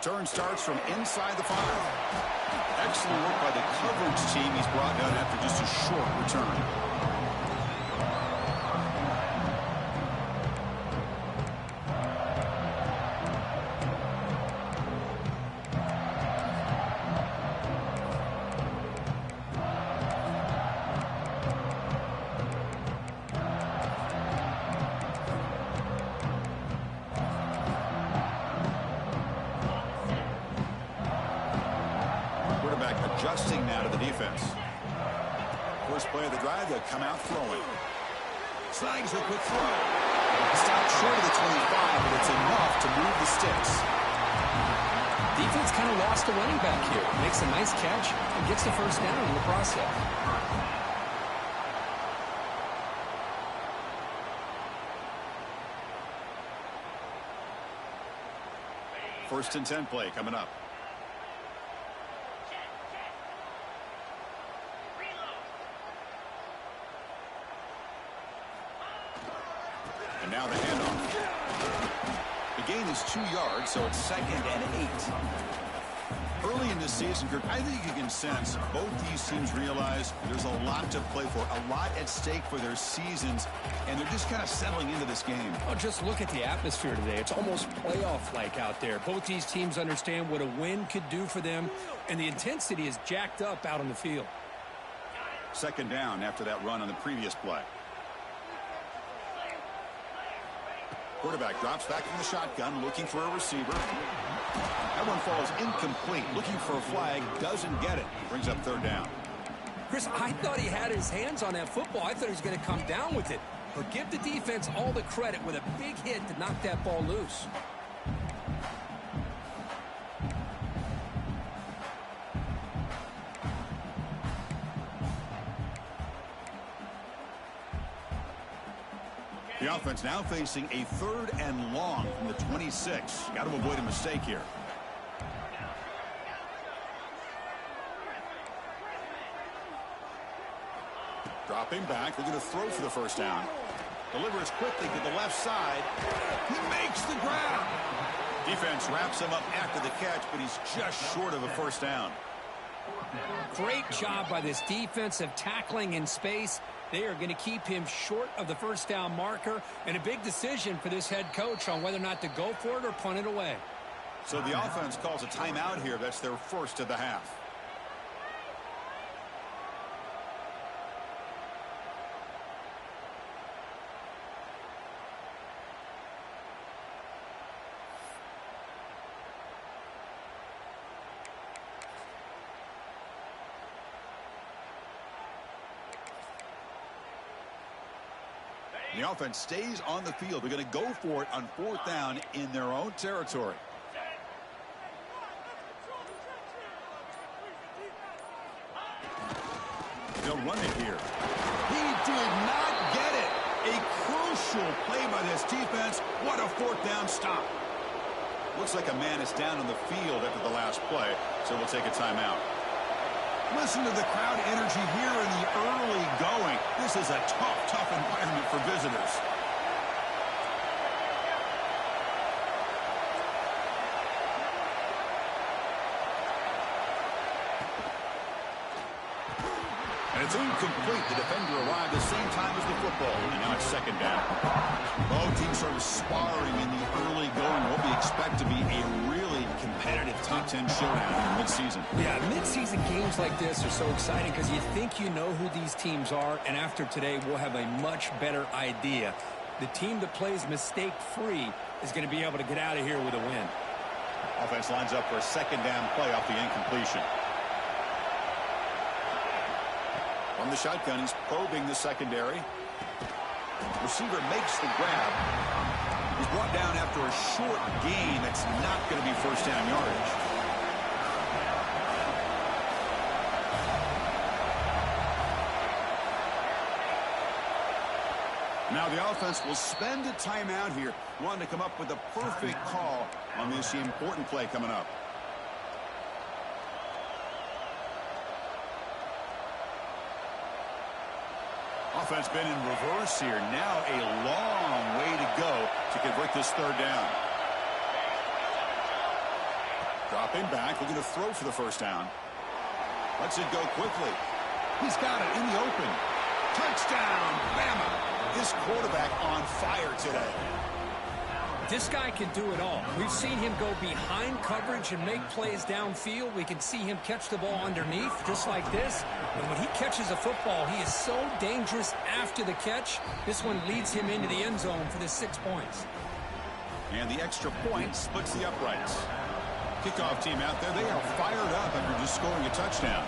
Return starts from inside the 5. Excellent work by the coverage team. He's brought down after just a short return. Adjusting now to the defense. First play of the drive, they'll come out throwing. Slides a quick throw. Stopped short of the 25, but it's enough to move the sticks. Defense kind of lost a running back here. Makes a nice catch and gets the first down in the process. First and 10 play coming up. And now the handoff. The gain is 2 yards, so it's 2nd and 8. Early in this season, Kirk, I think you can sense both these teams realize there's a lot to play for, a lot at stake for their seasons, and they're just kind of settling into this game. Oh, just look at the atmosphere today. It's almost playoff-like out there. Both these teams understand what a win could do for them, and the intensity is jacked up out on the field. 2nd down after that run on the previous play. Quarterback drops back from the shotgun, looking for a receiver. That one falls incomplete. Looking for a flag, doesn't get it. Brings up 3rd down. Chris, I thought he had his hands on that football. I thought he was going to come down with it. But give the defense all the credit with a big hit to knock that ball loose. The offense now facing a 3rd and long from the 26. Got to avoid a mistake here. Dropping back. They're going to throw for the first down. Delivers quickly to the left side. He makes the grab. Defense wraps him up after the catch, but he's just short of a first down. Great job by this defensive tackling in space. They are going to keep him short of the first down marker, and a big decision for this head coach on whether or not to go for it or punt it away. So the offense calls a timeout here. That's their first of the half. The offense stays on the field. They're going to go for it on 4th down in their own territory. They'll run it here. He did not get it. A crucial play by this defense. What a 4th down stop. Looks like a man is down on the field after the last play, so we'll take a timeout. Listen to the crowd energy here in the early going. This is a tough environment for visitors. And it's incomplete. The defender arrived at the same time as the football, and now it's 2nd down. Both teams sort of sparring in the early going. What we expect to be a really competitive top 10 showdown in mid-season. Yeah, mid-season games like this are so exciting because you think you know who these teams are, and after today, we'll have a much better idea. The team that plays mistake-free is going to be able to get out of here with a win. Offense lines up for a 2nd down play off the incompletion. From the shotgun, he's probing the secondary. Receiver makes the grab. He's brought down after a short gain. That's not going to be first down yardage. Now the offense will spend a timeout here, wanting to come up with the perfect call on this important play coming up. Offense been in reverse here. Now a long way to go to convert this 3rd down. Dropping back, looking to throw for the first down. Lets it go quickly. He's got it in the open. Touchdown, Bama. This quarterback on fire today. This guy can do it all. We've seen him go behind coverage and make plays downfield. We can see him catch the ball underneath, just like this. And when he catches a football, he is so dangerous after the catch. This one leads him into the end zone for the 6 points. And the extra point splits the uprights. Kickoff team out there, they are fired up after just scoring a touchdown.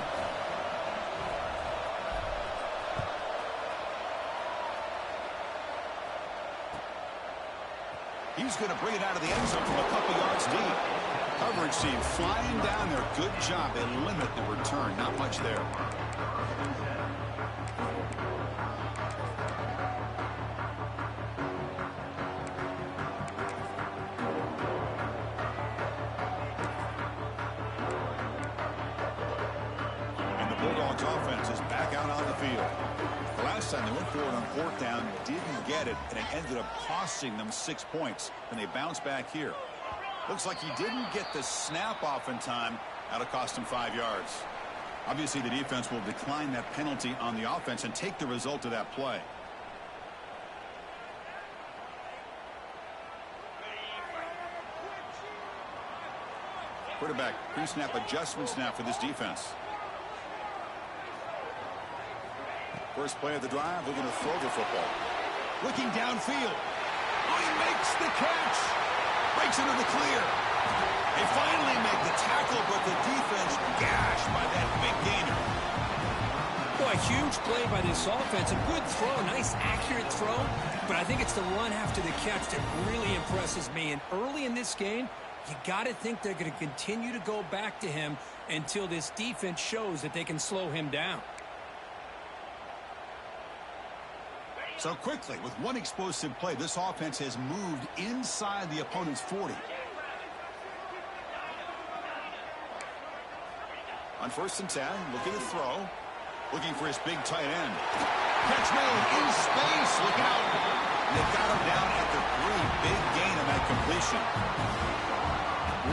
He's going to bring it out of the end zone from a couple yards deep. Coverage team flying down there. Good job. They limit the return. Not much there. And the Bulldogs offense is back out on the field. The last time they went for it on fourth down, didn't get it, and it ended up costing them 6 points. And they bounce back here. Looks like he didn't get the snap off in time. That'll cost him 5 yards. Obviously, the defense will decline that penalty on the offense and take the result of that play. Quarterback pre-snap adjustment snap for this defense. First play of the drive, looking to throw the football. Looking downfield. Oh, he makes the catch. Breaks into the clear. They finally make the tackle, but the defense gashed by that big gainer. Boy, a huge play by this offense. A good throw, a nice accurate throw. But I think it's the run after the catch that really impresses me. And early in this game, you got to think they're going to continue to go back to him until this defense shows that they can slow him down. So quickly, with one explosive play, this offense has moved inside the opponent's 40. On 1st and 10, looking to throw. Looking for his big tight end. Catch made in space. Look out. And they got him down at the 3. Big gain on that completion.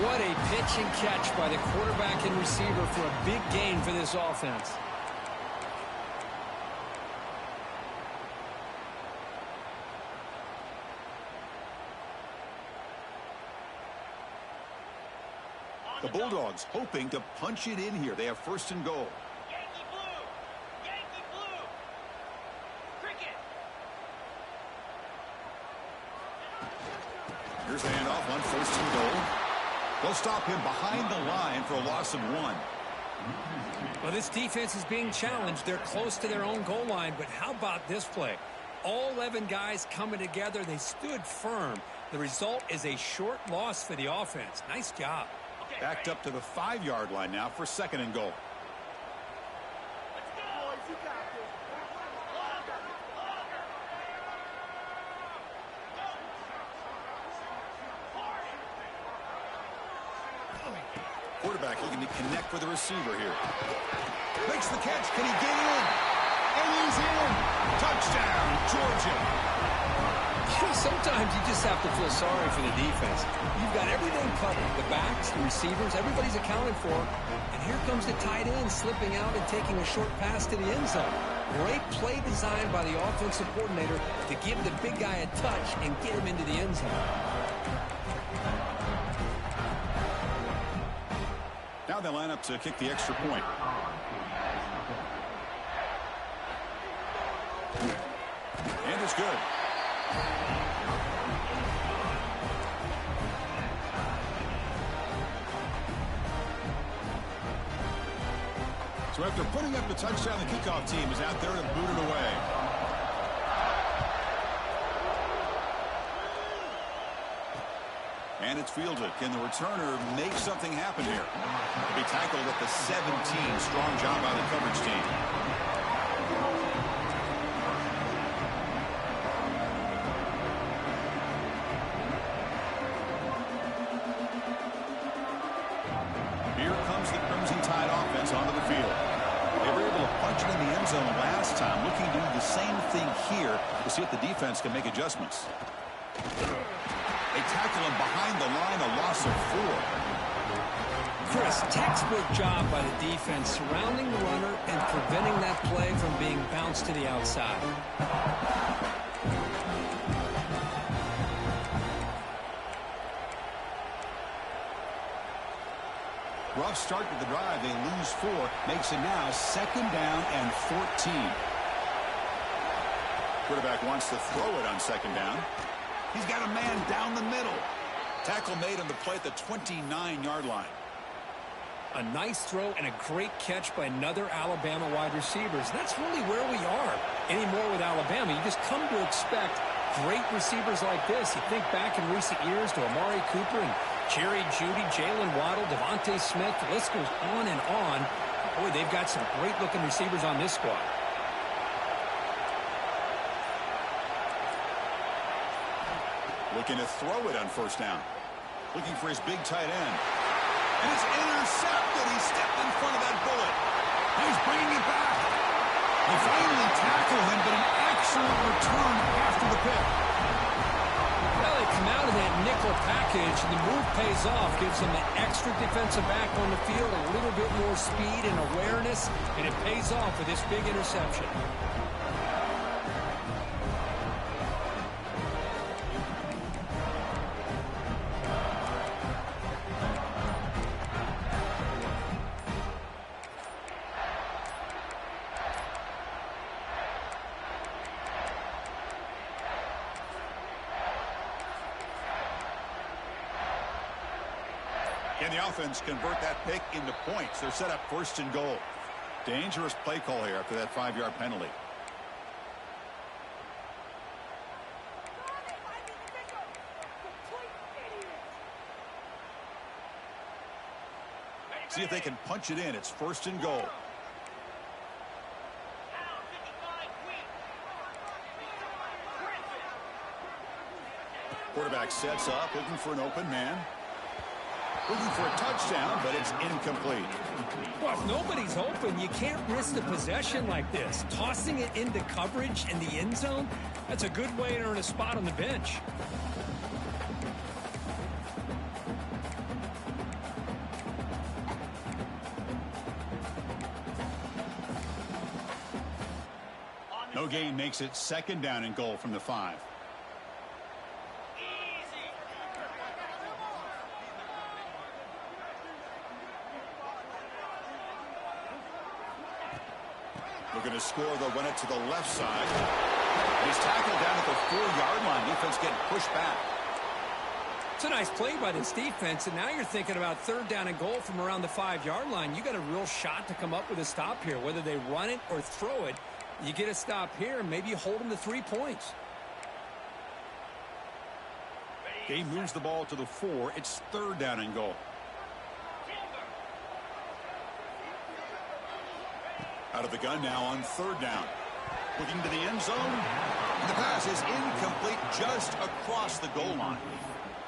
What a pitch and catch by the quarterback and receiver for a big gain for this offense. The Bulldogs hoping to punch it in here. They have 1st and goal. Yankee blue! Yankee blue! Cricket! Here's the handoff on 1st and goal. They'll stop him behind the line for a loss of 1. Well, this defense is being challenged. They're close to their own goal line, but how about this play? All 11 guys coming together. They stood firm. The result is a short loss for the offense. Nice job. Backed up to the 5-yard line now for 2nd and goal. Quarterback looking to connect with the receiver here. Makes the catch. Can he get in? And he's in. Touchdown, Georgia. Sometimes you just have to feel sorry for the defense. You've got everything covered. The backs, the receivers, everybody's accounted for. And here comes the tight end slipping out and taking a short pass to the end zone. Great play design by the offensive coordinator to give the big guy a touch and get him into the end zone. Now they line up to kick the extra point. And it's good. So after putting up the touchdown, the kickoff team is out there to boot it away. And it's fielded. Can the returner make something happen here? He'll be tackled at the 17. Strong job by the coverage team. Here comes the Crimson Tide offense onto the field. They were able to punch it in the end zone last time, looking to do the same thing here to see if the defense can make adjustments. They tackle him behind the line, a loss of 4. Chris, textbook job by the defense surrounding the runner and preventing that play from being bounced to the outside. Rough start to the drive. They lose 4. Makes it now 2nd down and 14. Quarterback wants to throw it on 2nd down. He's got a man down the middle. Tackle made on the play at the 29-yard line. A nice throw and a great catch by another Alabama wide receivers. That's really where we are anymore with Alabama. You just come to expect great receivers like this. You think back in recent years to Amari Cooper and Jerry Jeudy, Jalen Waddle, Devontae Smith. The list goes on and on. Boy, they've got some great-looking receivers on this squad. Looking to throw it on 1st down. Looking for his big tight end. And it's intercepted. He stepped in front of that bullet. Now he's bringing it back. They finally tackle him, but an excellent return after the pick. Well, they come out of that nickel package, and the move pays off. Gives them an extra defensive back on the field, a little bit more speed and awareness, and it pays off with this big interception. Can the offense convert that pick into points? They're set up 1st and goal. Dangerous play call here after that 5-yard penalty. See if they can punch it in. It's 1st and goal. Quarterback sets up, looking for an open man. Looking for a touchdown, but it's incomplete. Well, if nobody's open, you can't risk the possession like this. Tossing it into coverage in the end zone, that's a good way to earn a spot on the bench. No gain makes it 2nd down and goal from the 5. Looking to score, they'll run it to the left side. And he's tackled down at the 4-yard line. Defense getting pushed back. It's a nice play by this defense, and now you're thinking about 3rd down and goal from around the 5-yard line. You got a real shot to come up with a stop here. Whether they run it or throw it, you get a stop here, and maybe you hold them to 3 points. Game moves the ball to the 4. It's 3rd down and goal. Out of the gun now on 3rd down. Looking to the end zone. And the pass is incomplete just across the goal line.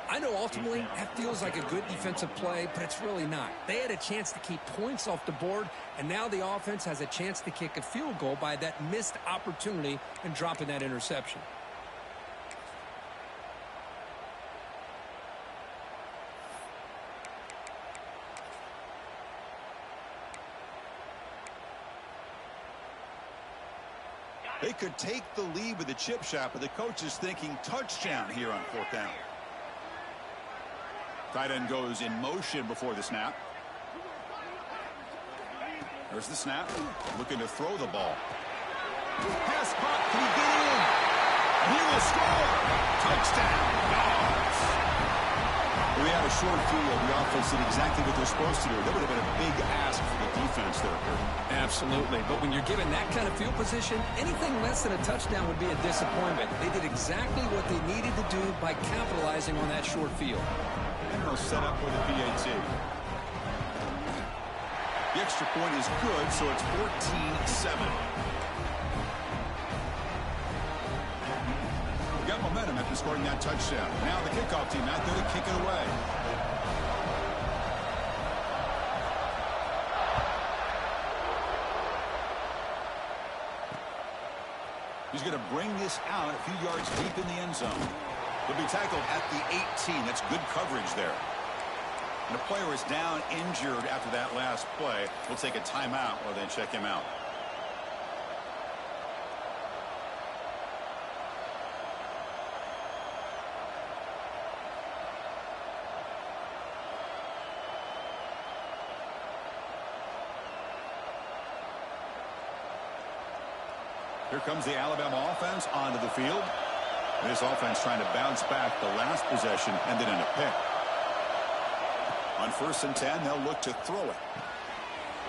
I know ultimately that feels like a good defensive play, but it's really not. They had a chance to keep points off the board, and now the offense has a chance to kick a field goal by that missed opportunity and dropping that interception. They could take the lead with the chip shot, but the coach is thinking touchdown here on 4th down. Tight end goes in motion before the snap. There's the snap. Looking to throw the ball. Pass caught. Can he get in? He will score. Touchdown. Dogs. We had a short field. The offense did exactly what they're supposed to do. That would have been a big ask for the defense there. Absolutely. But when you're given that kind of field position, anything less than a touchdown would be a disappointment. They did exactly what they needed to do by capitalizing on that short field. And they'll set up with a PAT. The extra point is good, so it's 14-7. Got momentum after scoring that touchdown. Now the kickoff team out there to kick it away. He's going to bring this out a few yards deep in the end zone. He'll be tackled at the 18. That's good coverage there. And a player is down injured after that last play. We'll take a timeout while they check him out. Here comes the Alabama offense onto the field. This offense trying to bounce back. The last possession ended in a pick. On 1st and 10, they'll look to throw it.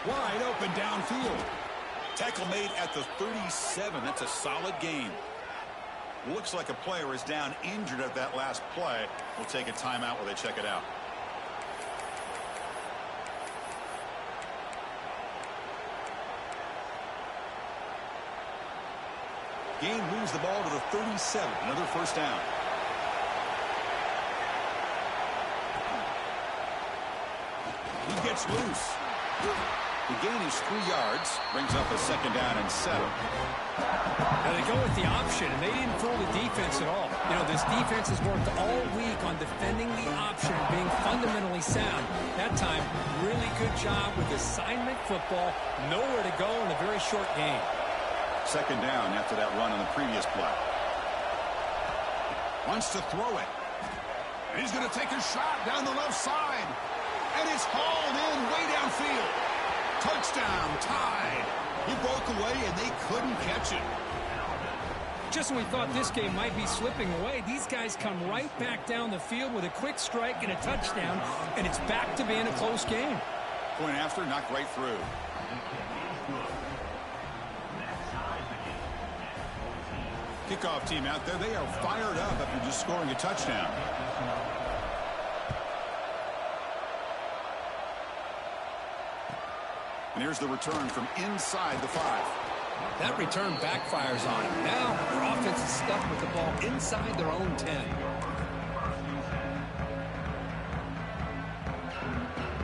Wide open downfield. Tackle made at the 37. That's a solid gain. Looks like a player is down injured at that last play. We'll take a timeout while they check it out. Gain moves the ball to the 37. Another first down. He gets loose. The gain is 3 yards. Brings up a 2nd down and 7. Now they go with the option, and they didn't fool the defense at all. You know, this defense has worked all week on defending the option, being fundamentally sound. That time, really good job with assignment football. Nowhere to go in a very short game. 2nd down after that run on the previous play. Wants to throw it. And he's going to take a shot down the left side. And it's hauled in way downfield. Touchdown, tied. He broke away, and they couldn't catch it. Just when we thought this game might be slipping away, these guys come right back down the field with a quick strike and a touchdown, and it's back to being a close game. Point after, knocked right through. Kickoff team out there, they are fired up after just scoring a touchdown. And here's the return from inside the 5. That return backfires on them. Now their offense is stuck with the ball inside their own 10.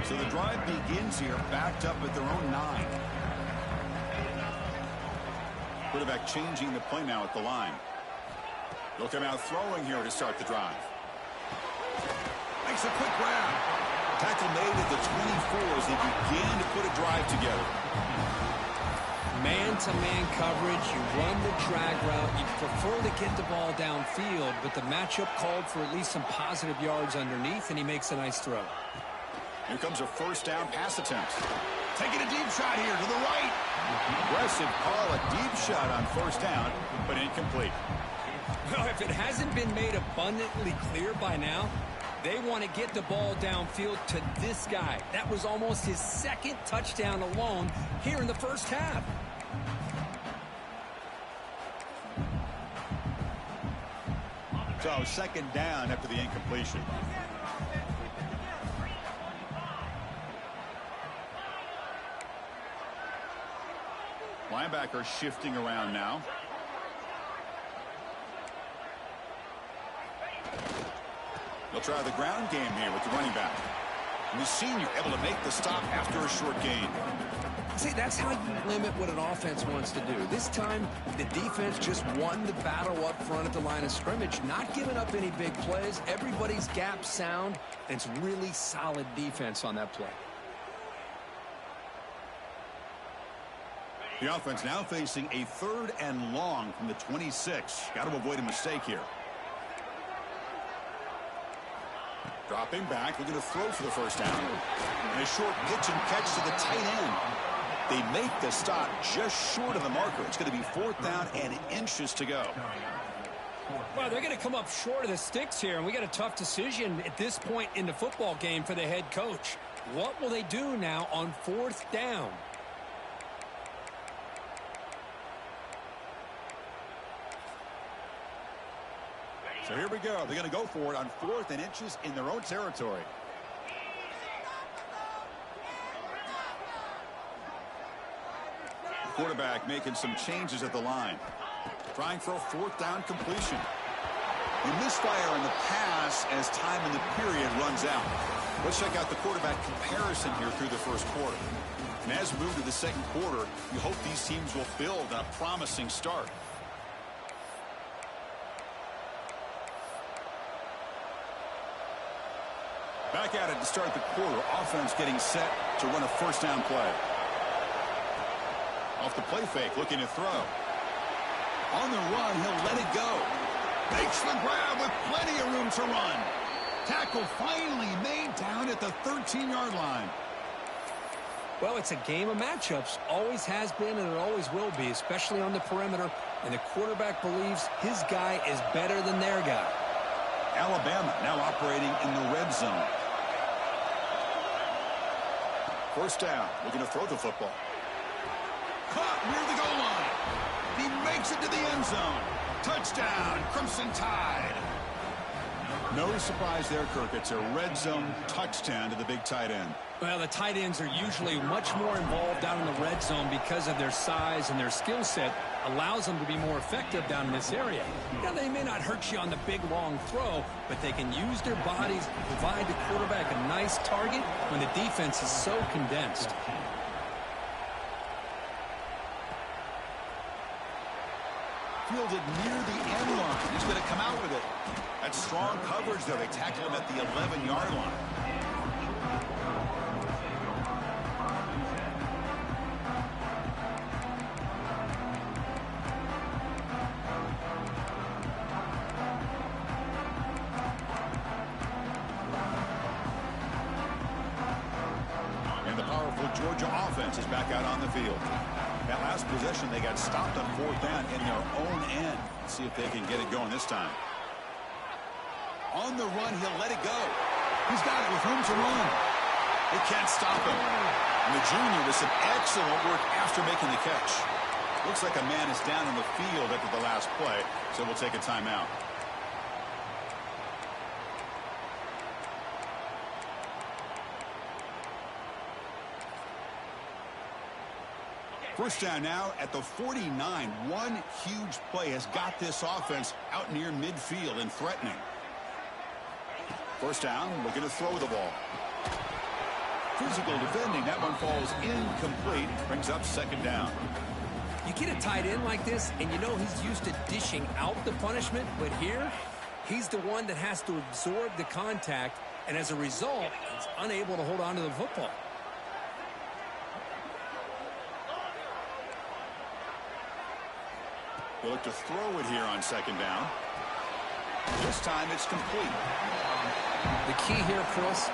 So the drive begins here backed up at their own 9. Quarterback changing the play now at the line. They'll come out throwing here to start the drive. Makes a quick grab. Tackle made at the 24 as they began to put a drive together. Man-to-man coverage, you run the drag route, you prefer to get the ball downfield, but the matchup called for at least some positive yards underneath, and he makes a nice throw. Here comes a 1st down pass attempt. Taking a deep shot here to the right. Aggressive call, a deep shot on 1st down, but incomplete. Well, if it hasn't been made abundantly clear by now, they want to get the ball downfield to this guy. That was almost his 2nd touchdown alone here in the first half. So 2nd down after the incompletion. Linebacker shifting around now. They'll try the ground game here with the running back. And the senior able to make the stop after a short gain. See, that's how you limit what an offense wants to do. This time, the defense just won the battle up front at the line of scrimmage, not giving up any big plays. Everybody's gap sound, and it's really solid defense on that play. The offense now facing a 3rd and long from the 26. Got to avoid a mistake here. Dropping back, looking to throw for the 1st down. And a short pitch and catch to the tight end. They make the stop just short of the marker. It's going to be 4th down and inches to go. Well, they're going to come up short of the sticks here, and we got a tough decision at this point in the football game for the head coach. What will they do now on 4th down? So here we go. They're going to go for it on 4th and inches in their own territory. The quarterback making some changes at the line. Trying for a 4th down completion. A misfire in the pass as time in the period runs out. Let's check out the quarterback comparison here through the first quarter. And as we move to the 2nd quarter, you hope these teams will build on a promising start. Back at it to start the quarter. Offense getting set to run a first down play. Off the play fake, looking to throw. On the run, he'll let it go. Makes the grab with plenty of room to run. Tackle finally made down at the 13-yard line. Well, it's a game of matchups. Always has been and it always will be, especially on the perimeter. And the quarterback believes his guy is better than their guy. Alabama now operating in the red zone. First down, looking to throw the football. Caught near the goal line. He makes it to the end zone. Touchdown, Crimson Tide. No surprise there, Kirk. It's a red zone touchdown to the big tight end. Well, the tight ends are usually much more involved down in the red zone because of their size, and their skill set allows them to be more effective down in this area. Now, they may not hurt you on the big, long throw, but they can use their bodies to provide the quarterback a nice target when the defense is so condensed. Fielded near the end line. He's going to come out with it. That's strong coverage, though. They tackle him at the 11-yard line. And the powerful Georgia offense is back out on the field. That last possession, they got stopped on fourth down in their own end. Let's see if they can get it going this time. On the run, he'll let it go. He's got it with room to run. They can't stop him. And the junior with some excellent work after making the catch. Looks like a man is down in the field after the last play, so we'll take a timeout. First down now at the 49. One huge play has got this offense out near midfield and threatening. First down, looking to throw the ball. Physical defending. That one falls incomplete. Brings up second down. You get a tight end like this, and you know he's used to dishing out the punishment, but here, he's the one that has to absorb the contact, and as a result, he's unable to hold on to the football. They look to throw it here on second down. This time it's complete. The key here, Chris,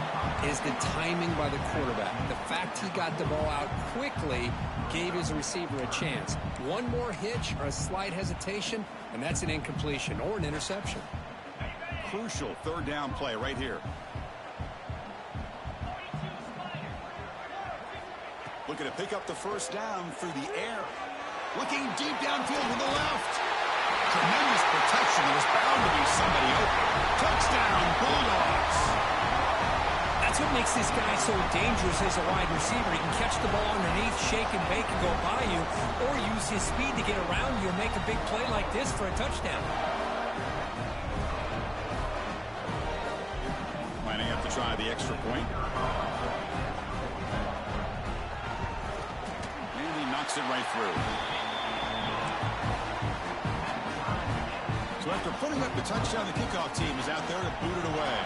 is the timing by the quarterback. The fact he got the ball out quickly gave his receiver a chance. One more hitch or a slight hesitation, and that's an incompletion or an interception. Crucial third down play right here. Looking to pick up the first down through the air. Looking deep downfield to the left. Tremendous protection. There was bound to be somebody open. Touchdown, Bulldogs. That's what makes this guy so dangerous as a wide receiver. He can catch the ball underneath, shake and bake and go by you, or use his speed to get around you and make a big play like this for a touchdown. Lining up to try the extra point. And he knocks it right through. So after putting up the touchdown, the kickoff team is out there to boot it away.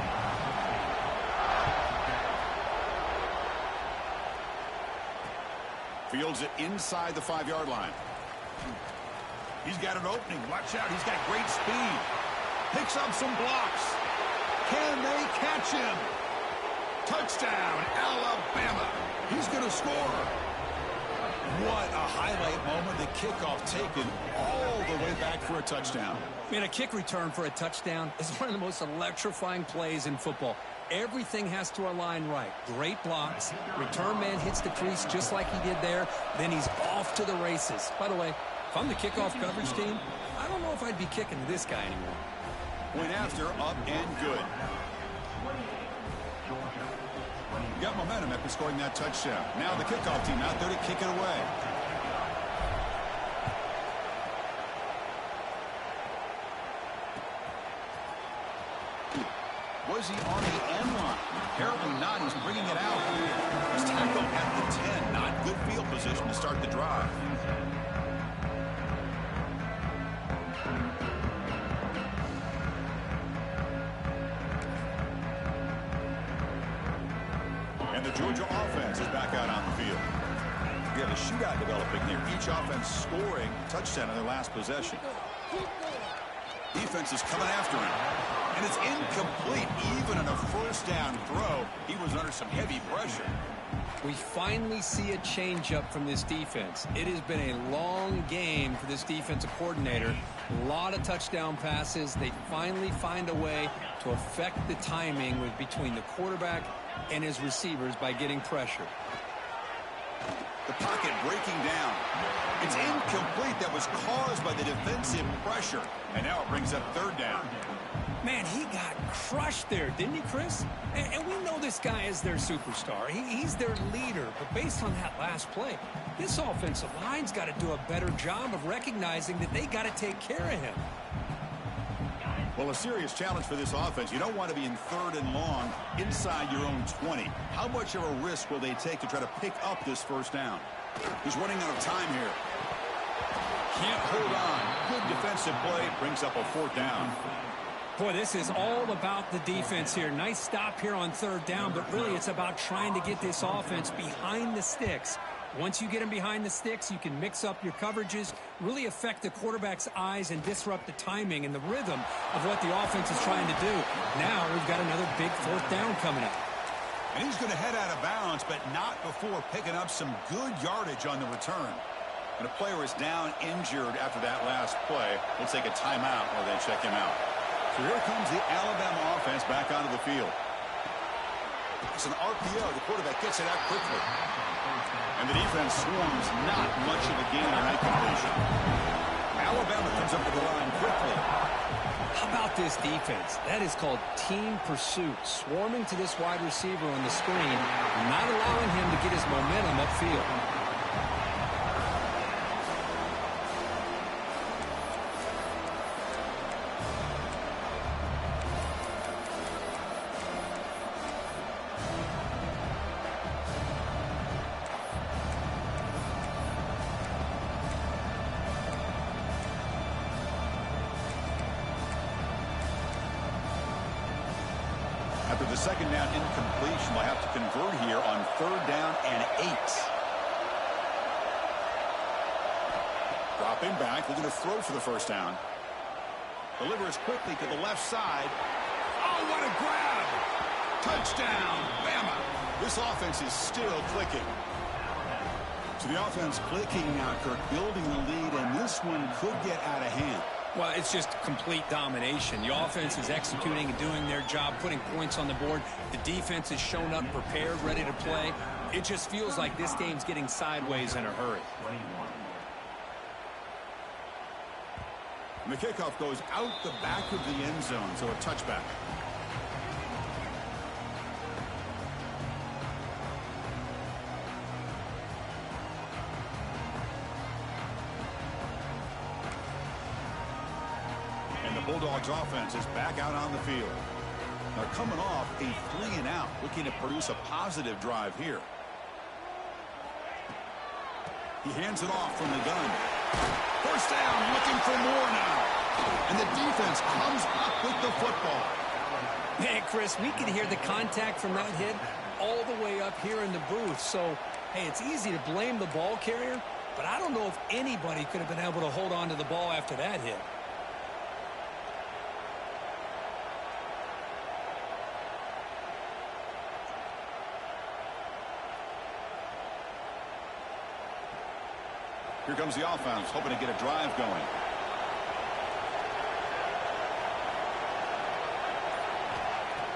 Fields it inside the 5-yard line. He's got an opening. Watch out. He's got great speed. Picks up some blocks. Can they catch him? Touchdown, Alabama. He's going to score. What a highlight moment. The kickoff taken all the way back for a touchdown. Man, a kick return for a touchdown is one of the most electrifying plays in football. Everything has to align right. Great blocks. Return man hits the crease just like he did there. Then he's off to the races. By the way, if I'm the kickoff coverage team, I don't know if I'd be kicking to this guy anymore. Went after, up and good. Got momentum after scoring that touchdown. Now the kickoff team out there to kick it away. Was he on the end line? Apparently not. He's bringing it out. He's tackled at the 10. Not good field position to start the drive. And the Georgia offense is back out on the field. We have a shootout developing here. Each offense scoring a touchdown on their last possession. Defense is coming after him. And it's incomplete. Even on a first down throw, he was under some heavy pressure. We finally see a change-up from this defense. It has been a long game for this defensive coordinator. A lot of touchdown passes. They finally find a way to affect the timing between the quarterback and his receivers by getting pressure. The pocket breaking down. It's incomplete. That was caused by the defensive pressure. And now it brings up third down. Man, he got crushed there, didn't he, Chris? And we know this guy is their superstar. He's their leader. But based on that last play, this offensive line's got to do a better job of recognizing that they got to take care of him. Well, a serious challenge for this offense. You don't want to be in third and long inside your own 20. How much of a risk will they take to try to pick up this first down? He's running out of time here. Can't hold on. Good defensive play. Brings up a fourth down. Boy, this is all about the defense here. Nice stop here on third down, but really it's about trying to get this offense behind the sticks. Once you get them behind the sticks, you can mix up your coverages, really affect the quarterback's eyes and disrupt the timing and the rhythm of what the offense is trying to do. Now we've got another big fourth down coming up. And he's going to head out of bounds, but not before picking up some good yardage on the return. And a player is down injured after that last play. We'll take a timeout while they check him out. So here comes the Alabama offense back onto the field. It's an RPO. The quarterback gets it out quickly. And the defense swarms not much of a gain on that completion. Alabama comes up to the line quickly. How about this defense? That is called team pursuit. Swarming to this wide receiver on the screen, not allowing him to get his momentum upfield. After the second down incompletion, they'll have to convert here on third down and 8. Dropping back, looking to throw for the first down. Delivers quickly to the left side. Oh, what a grab! Touchdown, Bama! This offense is still clicking. So the offense clicking now, Kirk, building the lead, and this one could get out of hand. Well, it's just complete domination. The offense is executing and doing their job, putting points on the board. The defense has shown up prepared, ready to play. It just feels like this game's getting sideways in a hurry. And the kickoff goes out the back of the end zone, so a touchback. Bulldogs offense is back out on the field. They're coming off a 3-and-out, looking to produce a positive drive here. He hands it off from the gun. First down, looking for more now. And the defense comes up with the football. Man, Chris, we can hear the contact from that hit all the way up here in the booth. So, hey, it's easy to blame the ball carrier, but I don't know if anybody could have been able to hold on to the ball after that hit. Here comes the offense, hoping to get a drive going.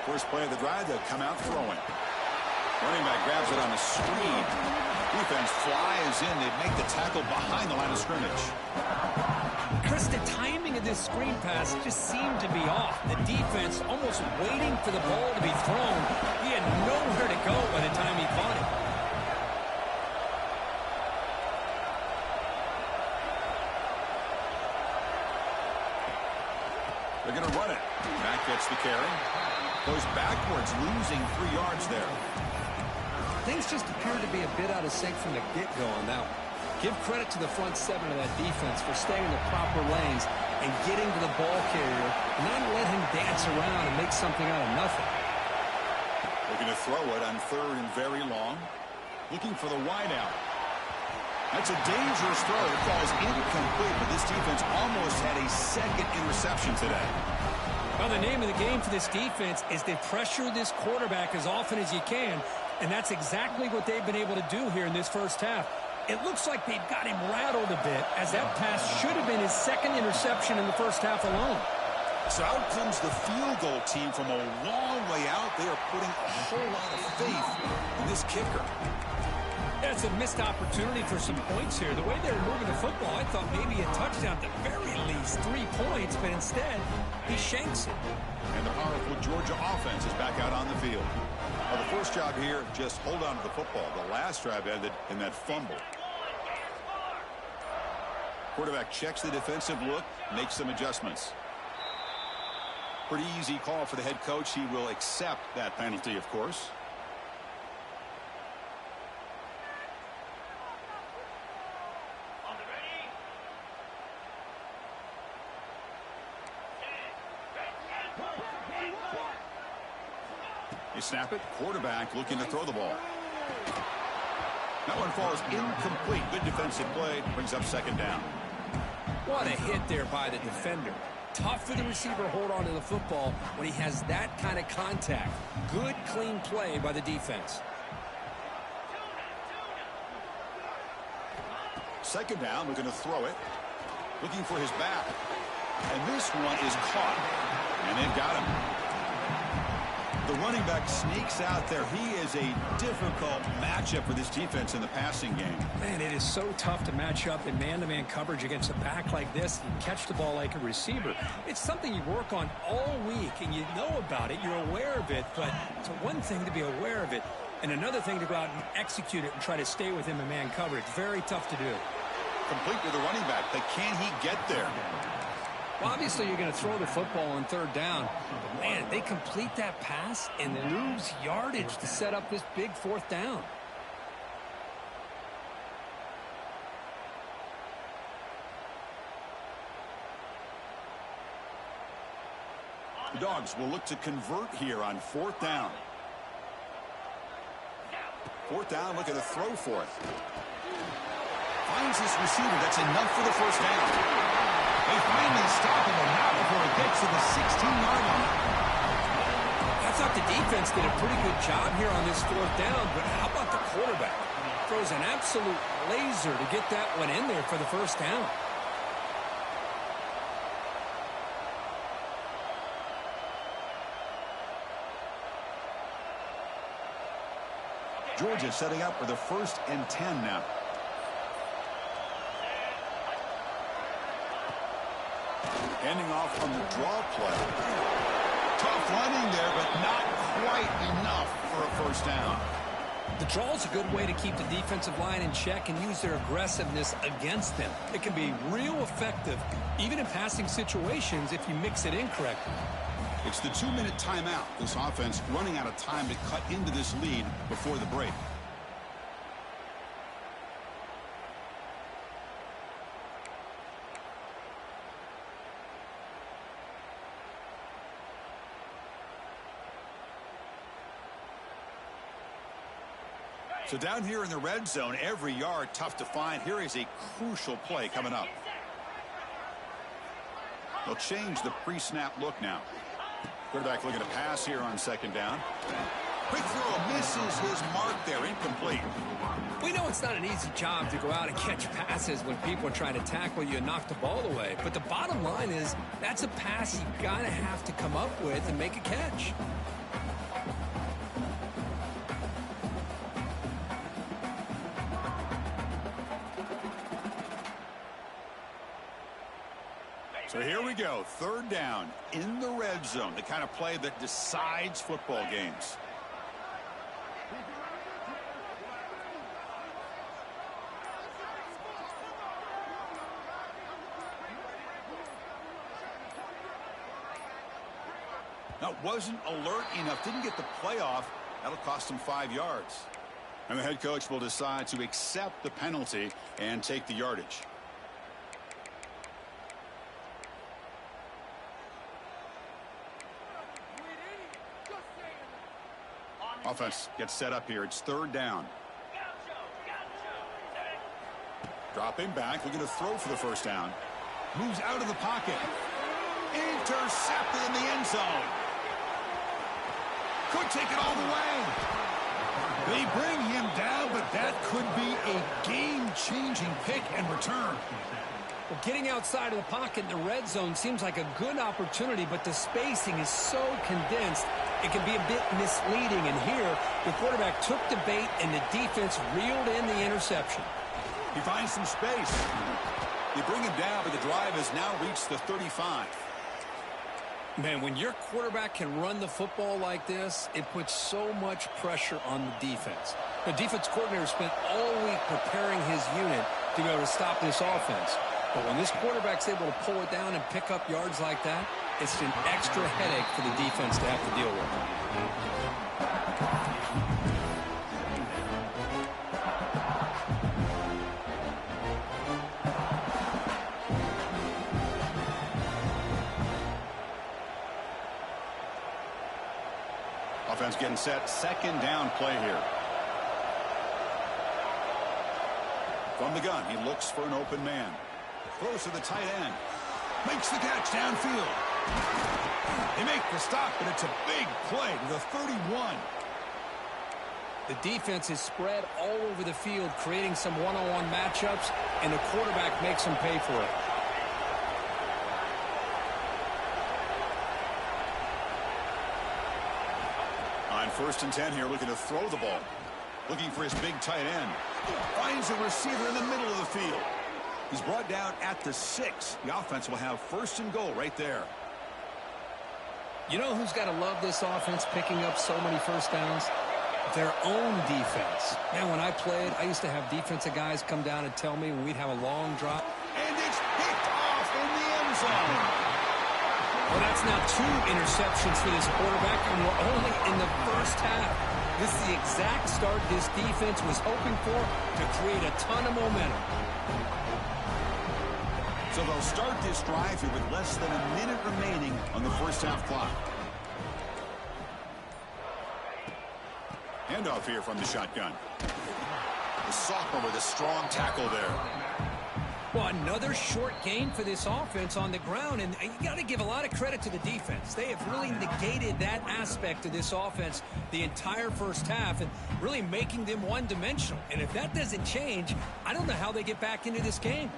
First play of the drive, they'll come out throwing. Running back grabs it on a screen. Defense flies in. They make the tackle behind the line of scrimmage. Chris, the timing of this screen pass just seemed to be off. The defense almost waiting for the ball to be thrown. He had nowhere to go by the time he caught it. They're going to run it. Mack gets the carry. Goes backwards, losing 3 yards there. Things just appear to be a bit out of sync from the get-go on that one. Give credit to the front 7 of that defense for staying in the proper lanes and getting to the ball carrier, and not let him dance around and make something out of nothing. They Looking to throw it on 3rd and very long. Looking for the wide out. That's a dangerous throw. It falls incomplete, but this defense almost had a 2nd interception today. Well, the name of the game for this defense is to pressure this quarterback as often as you can, and that's exactly what they've been able to do here in this first half. It looks like they've got him rattled a bit, as that pass should have been his 2nd interception in the first half alone. So out comes the field goal team from a long way out. They are putting a whole lot of faith in this kicker. That's a missed opportunity for some points here. The way they were moving the football, I thought maybe a touchdown at the very least, 3 points, but instead, he shanks it. And the powerful Georgia offense is back out on the field. Well, the first job here, just hold on to the football. The last drive ended in that fumble. Quarterback checks the defensive look, makes some adjustments. Pretty easy call for the head coach. He will accept that penalty, of course. They snap it. Quarterback looking to throw the ball. That one falls incomplete. Good defensive play. Brings up 2nd down. What a hit there by the defender. Tough for the receiver to hold on to the football when he has that kind of contact. Good, clean play by the defense. 2nd down. Looking to throw it. Looking for his back. And this one is caught. And they've got him. The running back sneaks out there. He is a difficult matchup for this defense in the passing game. Man, it is so tough to match up in man-to-man coverage against a back like this and catch the ball like a receiver. It's something you work on all week, and you know about it. You're aware of it, but it's one thing to be aware of it, and another thing to go out and execute it and try to stay with him in man coverage. Very tough to do. Complete with the running back, but can he get there? Well, obviously, you're going to throw the football on 3rd down. But, man, they complete that pass and lose yardage to set up this big 4th down. The Dogs will look to convert here on 4th down. 4th down, looking to throw for it. Finds this receiver. That's enough for the 1st down. They finally stop him, and not before it gets to the 16-yard line. I thought the defense did a pretty good job here on this 4th down, but how about the quarterback? Throws an absolute laser to get that one in there for the 1st down. Georgia setting up for the 1st and 10 now. Handing off on the draw play. Tough running there, but not quite enough for a 1st down. The draw is a good way to keep the defensive line in check and use their aggressiveness against them. It can be real effective, even in passing situations, if you mix it in correctly. It's the 2-minute timeout. This offense running out of time to cut into this lead before the break. So down here in the red zone, every yard tough to find. Here is a crucial play coming up. They'll change the pre-snap look now. Quarterback looking to pass here on 2nd down. Quick throw, misses his mark there, incomplete. We know it's not an easy job to go out and catch passes when people are trying to tackle you and knock the ball away. But the bottom line is that's a pass you gotta have to come up with and make a catch. So here we go, 3rd down in the red zone, the kind of play that decides football games. Now, wasn't alert enough, didn't get the play off. That'll cost him 5 yards. And the head coach will decide to accept the penalty and take the yardage. Offense gets set up here. It's third down. Dropping back, looking to throw for the first down. Moves out of the pocket. Intercepted in the end zone. Could take it all the way. They bring him down, but that could be a game-changing pick and return. Well, getting outside of the pocket in the red zone seems like a good opportunity, but the spacing is so condensed, it can be a bit misleading. And here, the quarterback took the bait, and the defense reeled in the interception. He finds some space. They bring him down, but the drive has now reached the 35. Man, when your quarterback can run the football like this, it puts so much pressure on the defense. The defense coordinator spent all week preparing his unit to be able to stop this offense. But when this quarterback's able to pull it down and pick up yards like that, it's an extra headache for the defense to have to deal with. Offense getting set. Second down play here. From the gun, he looks for an open man. Throws to the tight end. Makes the catch downfield. They make the stop, but it's a big play to the 31. The defense is spread all over the field, creating some one-on-one matchups, and the quarterback makes them pay for it. On 1st and 10 here, looking to throw the ball. Looking for his big tight end. Finds a receiver in the middle of the field. He's brought down at the 6. The offense will have 1st and goal right there. You know who's got to love this offense picking up so many first downs? Their own defense. Man, when I played, I used to have defensive guys come down and tell me when we'd have a long drop. And it's picked off in the end zone. Well, that's now 2 interceptions for this quarterback, and we're only in the first half. This is the exact start this defense was hoping for to create a ton of momentum. So they'll start this drive here with less than a minute remaining on the first half clock. Handoff here from the shotgun. The sophomore with a strong tackle there. Well, another short game for this offense on the ground, and you got to give a lot of credit to the defense. They have really negated that aspect of this offense the entire first half and really making them one-dimensional. And if that doesn't change, I don't know how they get back into this game.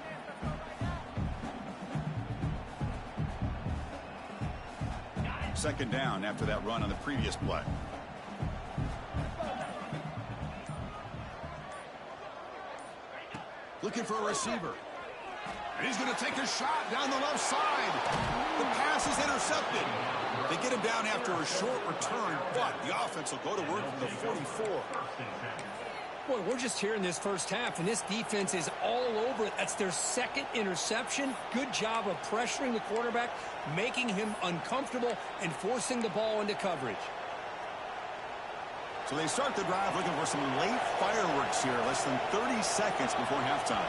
Second down after that run on the previous play. Looking for a receiver. And he's going to take a shot down the left side. The pass is intercepted. They get him down after a short return, but the offense will go to work from the 44. Boy, we're just here in this first half, and this defense is all over it. That's their second interception. Good job of pressuring the quarterback, making him uncomfortable, and forcing the ball into coverage. So they start the drive looking for some late fireworks here, less than 30 seconds before halftime.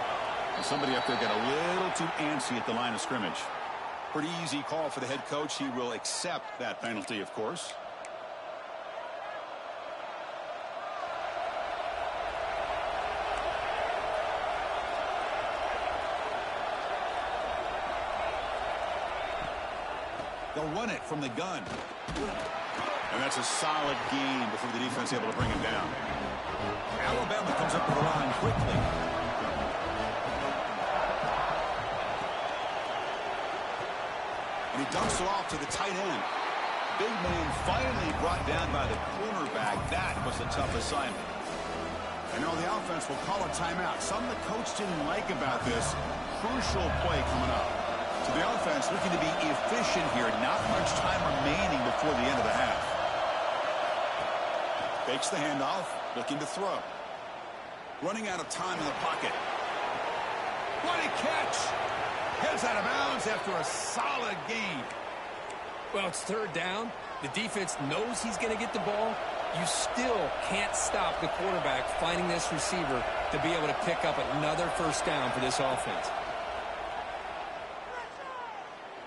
And somebody up there got a little too antsy at the line of scrimmage. Pretty easy call for the head coach. He will accept that penalty, of course. They'll run it from the gun. And that's a solid gain before the defense is able to bring him down. Alabama comes up with the line quickly. And he dumps it off to the tight end. Big man finally brought down by the cornerback. That was a tough assignment. And now the offense will call a timeout. Something the coach didn't like about this. Crucial play coming up. So the offense looking to be efficient here. Not much time remaining before the end of the half. Fakes the handoff, looking to throw. Running out of time in the pocket. What a catch! Gets out of bounds after a solid gain. Well, it's third down. The defense knows he's going to get the ball. You still can't stop the quarterback finding this receiver to be able to pick up another first down for this offense.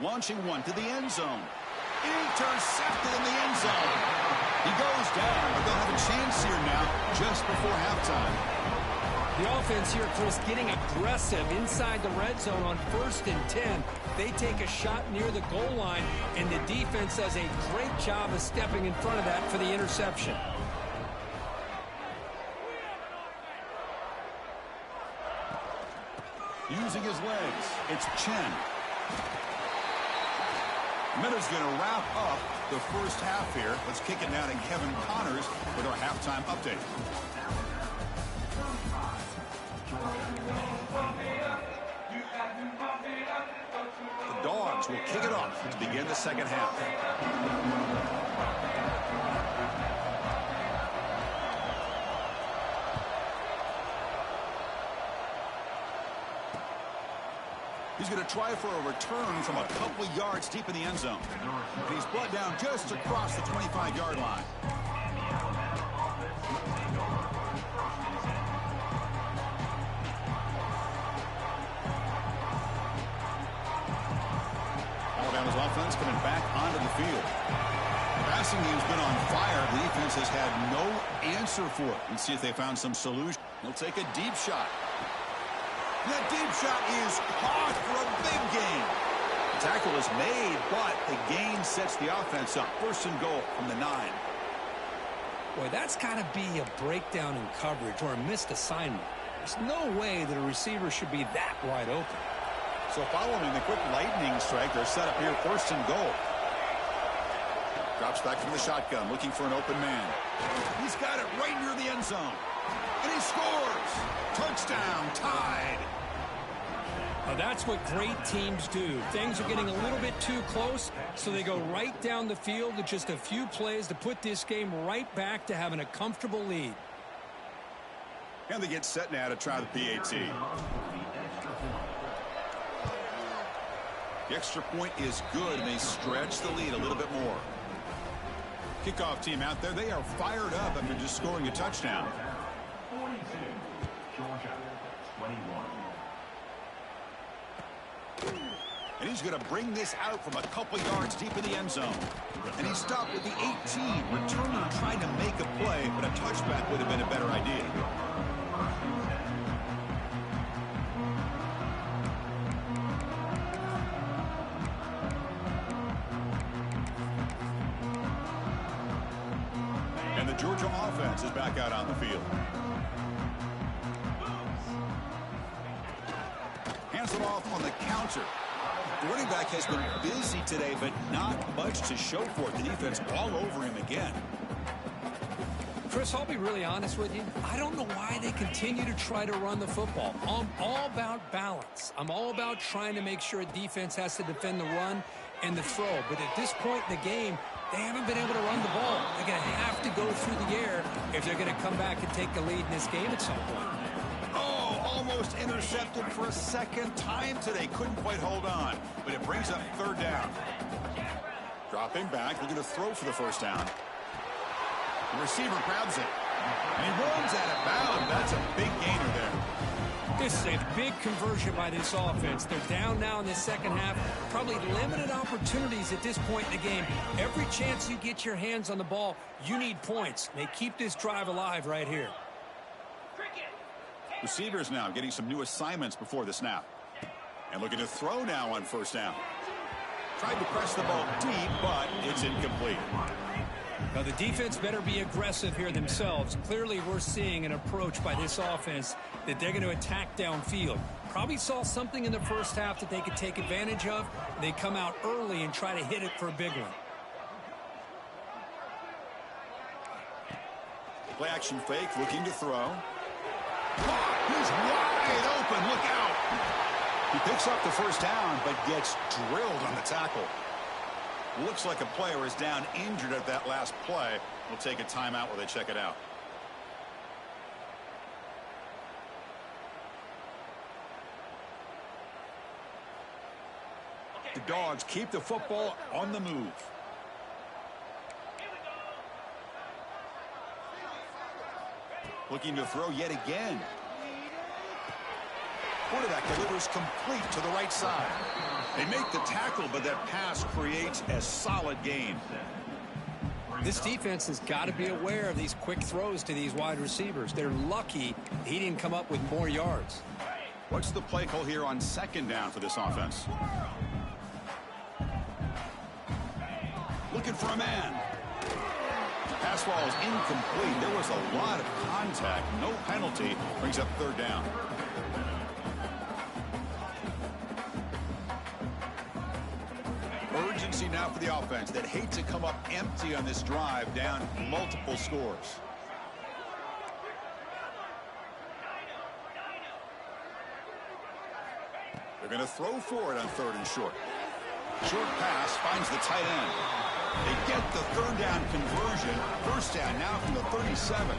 Launching one to the end zone. Intercepted in the end zone. He goes down, but they'll have a chance here now just before halftime. The offense here, Chris, getting aggressive inside the red zone on 1st and 10. They take a shot near the goal line, and the defense does a great job of stepping in front of that for the interception. Using his legs, it's Chen. Miller's going to wrap up the first half here. Let's kick it now to Kevin Connors with our halftime update. The Dogs will kick it off to begin the second half. He's going to try for a return from a couple yards deep in the end zone. And he's brought down just across the 25-yard line. Alabama's offense coming back onto the field. The passing game's been on fire. The defense has had no answer for it. Let's see if they found some solution. They'll take a deep shot. That deep shot is caught for a big gain. The tackle is made, but the gain sets the offense up. 1st and goal from the 9. Boy, that's got to be a breakdown in coverage or a missed assignment. There's no way that a receiver should be that wide open. So following the quick lightning strike, they're set up here 1st and goal. Drops back from the shotgun, looking for an open man. He's got it right near the end zone. And he scores! Touchdown, tied. Now that's what great teams do. Things are getting a little bit too close, so they go right down the field with just a few plays to put this game right back to having a comfortable lead. And they get set now to try the PAT. The extra point is good, and they stretch the lead a little bit more. Kickoff team out there, they are fired up after just scoring a touchdown. 42, Georgia, 21. And he's going to bring this out from a couple yards deep in the end zone. And he stopped with the 18. Returner trying to make a play, but a touchback would have been a better idea. And the Georgia offense is back out on the field. Hands it off on the counter. The running back has been busy today, but not much to show for it. The defense all over him again. Chris, I'll be really honest with you. I don't know why they continue to try to run the football. I'm all about balance. I'm all about trying to make sure a defense has to defend the run and the throw. But at this point in the game, they haven't been able to run the ball. They're going to have to go through the air if they're going to come back and take the lead in this game at some point. Oh, almost intercepted for a second time today. Couldn't quite hold on, but it brings up 3rd down. Dropping back, looking to throw for the 1st down. The receiver grabs it, and he runs out of bounds. That's a big gainer there. This is a big conversion by this offense. They're down now in the second half. Probably limited opportunities at this point in the game. Every chance you get your hands on the ball, you need points. They keep this drive alive right here. Receivers now getting some new assignments before the snap. And looking to throw now on 1st down. Tried to press the ball deep, but it's incomplete. Now the defense better be aggressive here themselves. Clearly we're seeing an approach by this offense that they're going to attack downfield. Probably saw something in the first half that they could take advantage of. They come out early and try to hit it for a big one. Play action fake, looking to throw. He's wide open. Look out. He picks up the 1st down, but gets drilled on the tackle. Looks like a player is down injured at that last play. We'll take a timeout while they check it out. The Dogs keep the football on the move. Looking to throw yet again. Quarterback delivers complete to the right side. They make the tackle, but that pass creates a solid gain. This defense has got to be aware of these quick throws to these wide receivers. They're lucky he didn't come up with more yards. What's the play call here on second down for this offense? Looking for a man. Pass ball is incomplete. There was a lot of contact. No penalty. Brings up third down. Urgency now for the offense that hate to come up empty on this drive, down multiple scores. They're going to throw for it on third and short. Short pass finds the tight end. They get the third down conversion. First down now from the 37.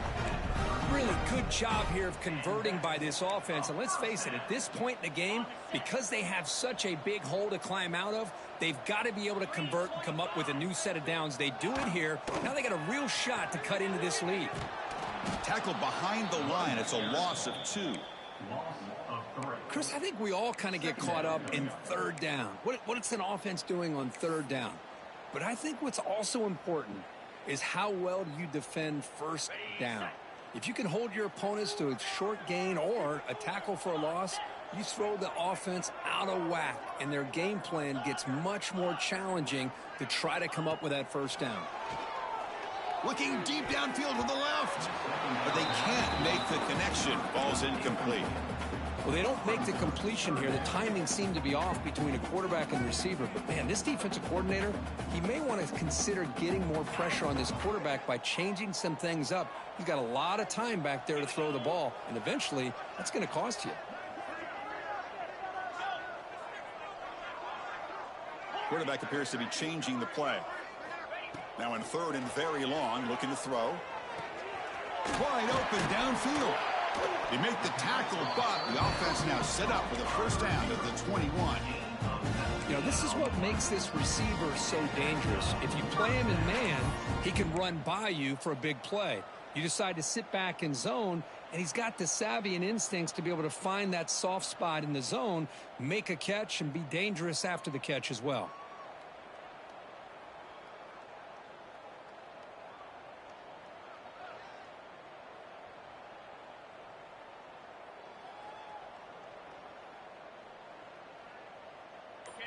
Really good job here of converting by this offense. And let's face it, at this point in the game, because they have such a big hole to climb out of, they've got to be able to convert and come up with a new set of downs. They do it here. Now they got a real shot to cut into this lead. Tackled behind the line. It's a loss of 2. Chris, I think we all kind of get caught up in third down. What's an offense doing on third down? But I think what's also important is how well do you defend first down. If you can hold your opponents to a short gain or a tackle for a loss, you throw the offense out of whack, and their game plan gets much more challenging to try to come up with that first down. Looking deep downfield to the left, but they can't make the connection. Ball's incomplete. Well, they don't make the completion here. The timing seemed to be off between a quarterback and receiver. But, man, this defensive coordinator, he may want to consider getting more pressure on this quarterback by changing some things up. He's got a lot of time back there to throw the ball, and eventually that's going to cost you. Quarterback appears to be changing the play. Now in third and very long, looking to throw. Wide open downfield. They make the tackle, but the offense now set up for the first down at the 21. You know, this is what makes this receiver so dangerous. If you play him in man, he can run by you for a big play. You decide to sit back in zone, and he's got the savvy and instincts to be able to find that soft spot in the zone, make a catch, and be dangerous after the catch as well.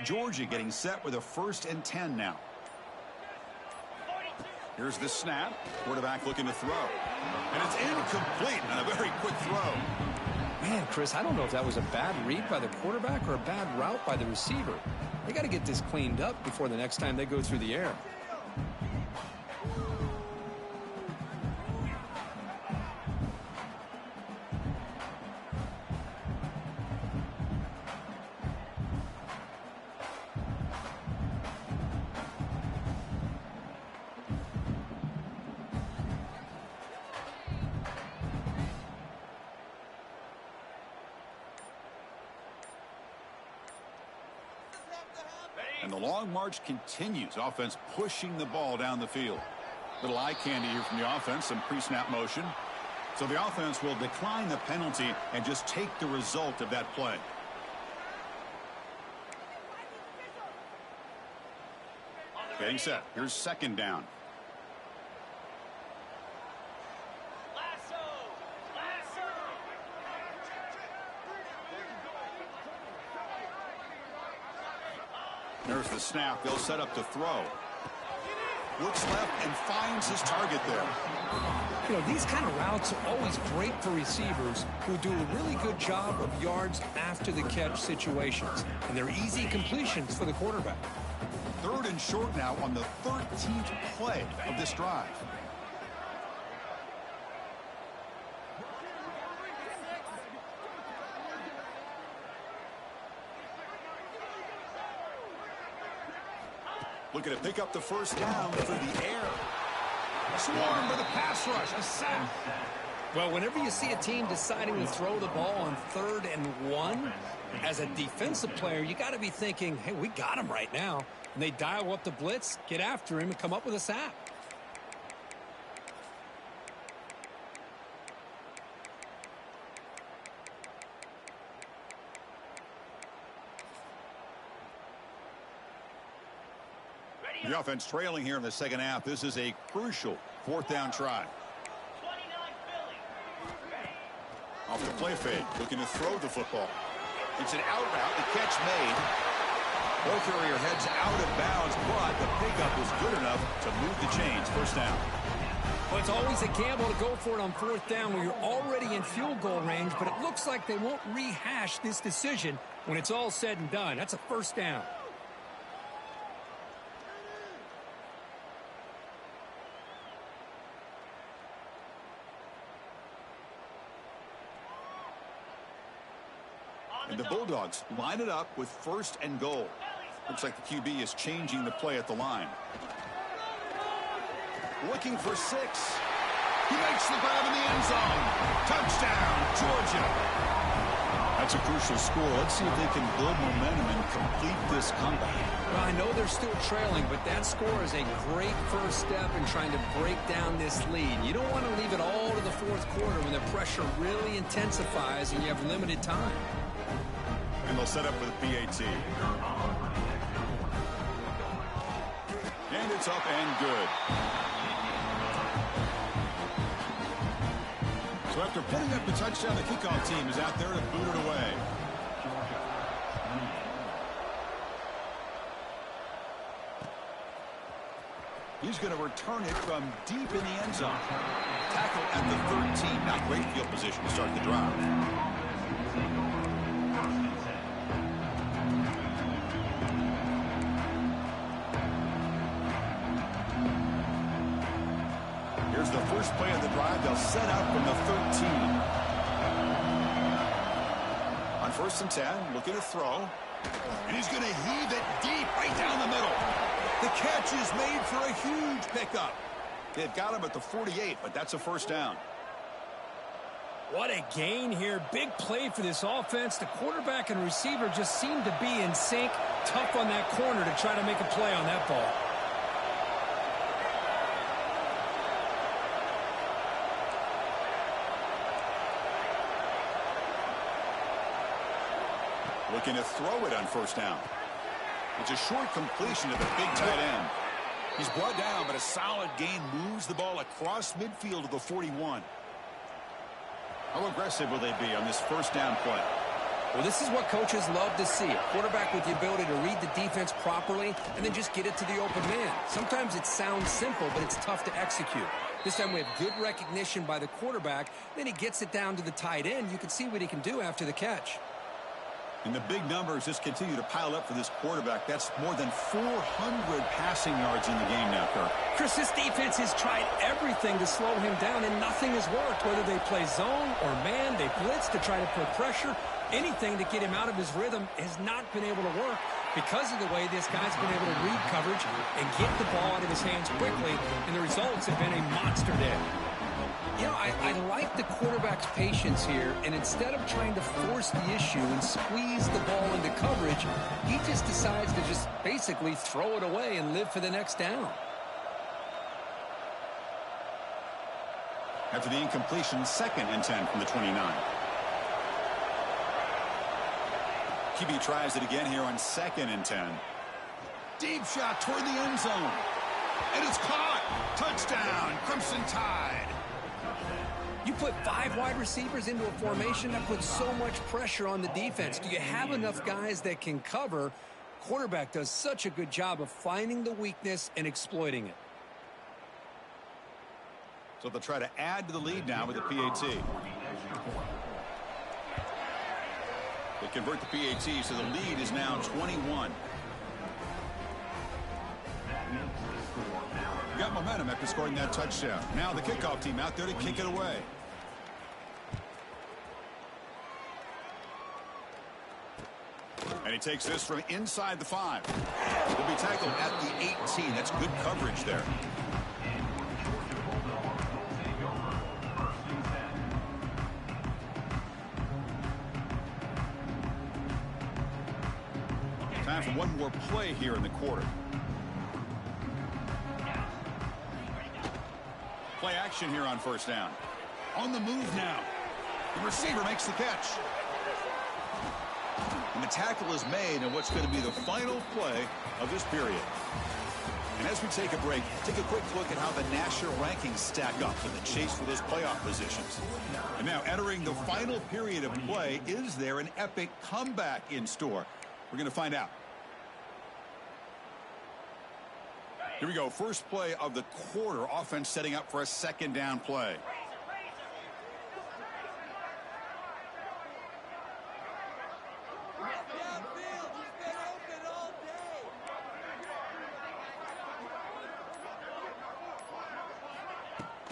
Georgia getting set with a 1st and 10 now. Here's the snap. Quarterback looking to throw. And it's incomplete on a very quick throw. Man, Chris, I don't know if that was a bad read by the quarterback or a bad route by the receiver. They got to get this cleaned up before the next time they go through the air. And the long march continues. Offense pushing the ball down the field. Little eye candy here from the offense. Some pre-snap motion. So the offense will decline the penalty and just take the result of that play. Getting set. Here's second down. There's the snap. They'll set up to throw. Looks left and finds his target there. You know, these kind of routes are always great for receivers who do a really good job of yards after the catch situations. And they're easy completions for the quarterback. 3rd and short now on the 13th play of this drive. Looking to pick up the first down through the air. Swarmed by the pass rush. A sack. Well, whenever you see a team deciding to throw the ball on 3rd and 1, as a defensive player, you got to be thinking, hey, we got him right now. And they dial up the blitz, get after him, and come up with a sack. The offense trailing here in the second half. This is a crucial fourth down try. 29 Philly. Off the play fake, looking to throw the football. It's an out route, the catch made. Ball carrier heads out of bounds, but the pickup was good enough to move the chains. First down. Well, it's always a gamble to go for it on fourth down when you're already in field goal range, but it looks like they won't rehash this decision when it's all said and done. That's a first down. And the Bulldogs line it up with first and goal. Looks like the QB is changing the play at the line. Looking for 6. He makes the grab in the end zone. Touchdown, Georgia. That's a crucial score. Let's see if they can build momentum and complete this comeback. Well, I know they're still trailing, but that score is a great first step in trying to break down this lead. You don't want to leave it all to the fourth quarter when the pressure really intensifies and you have limited time. And they'll set up for the PAT. And it's up and good. So after putting up the touchdown, the kickoff team is out there to boot it away. He's going to return it from deep in the end zone. Tackle at the 13. Not great field position to start the drive. Here's the first play of the drive. They'll set up from the 13. On first and 10, looking to throw. And he's going to heave it deep right down the middle. The catch is made for a huge pickup. They've got him at the 48, but that's a first down. What a gain here. Big play for this offense. The quarterback and receiver just seem to be in sync. Tough on that corner to try to make a play on that ball. Looking to throw it on first down. It's a short completion to the big tight end. He's brought down, but a solid gain moves the ball across midfield to the 41. How aggressive will they be on this first down play? Well, this is what coaches love to see. A quarterback with the ability to read the defense properly and then just get it to the open man. Sometimes it sounds simple, but it's tough to execute. This time we have good recognition by the quarterback. Then he gets it down to the tight end. You can see what he can do after the catch. And the big numbers just continue to pile up for this quarterback. That's more than 400 passing yards in the game now, Kirk. Chris, this defense has tried everything to slow him down, and nothing has worked. Whether they play zone or man, they blitz to try to put pressure. Anything to get him out of his rhythm has not been able to work because of the way this guy's been able to read coverage and get the ball out of his hands quickly, and the results have been a monster day. You know, I like the quarterback's patience here, and instead of trying to force the issue and squeeze the ball into coverage, he just decides to just basically throw it away and live for the next down. After the incompletion, 2nd and 10 from the 29. QB tries it again here on 2nd and 10. Deep shot toward the end zone. And it's caught. Touchdown, Crimson Tide. You put 5 wide receivers into a formation, that puts so much pressure on the defense. Do you have enough guys that can cover? Quarterback does such a good job of finding the weakness and exploiting it. So they'll try to add to the lead now with the PAT. They convert the PAT, so the lead is now 21. Got momentum after scoring that touchdown. Now the kickoff team out there to kick it away. And he takes this from inside the 5. He'll be tackled at the 18. That's good coverage there. Time for one more play here in the quarter. Play action here on first down. On the move now. The receiver makes the catch. And the tackle is made on what's going to be the final play of this period. And as we take a break, take a quick look at how the national rankings stack up in the chase for those playoff positions. And now entering the final period of play, is there an epic comeback in store? We're going to find out. Here we go. First play of the quarter. Offense setting up for a second down play.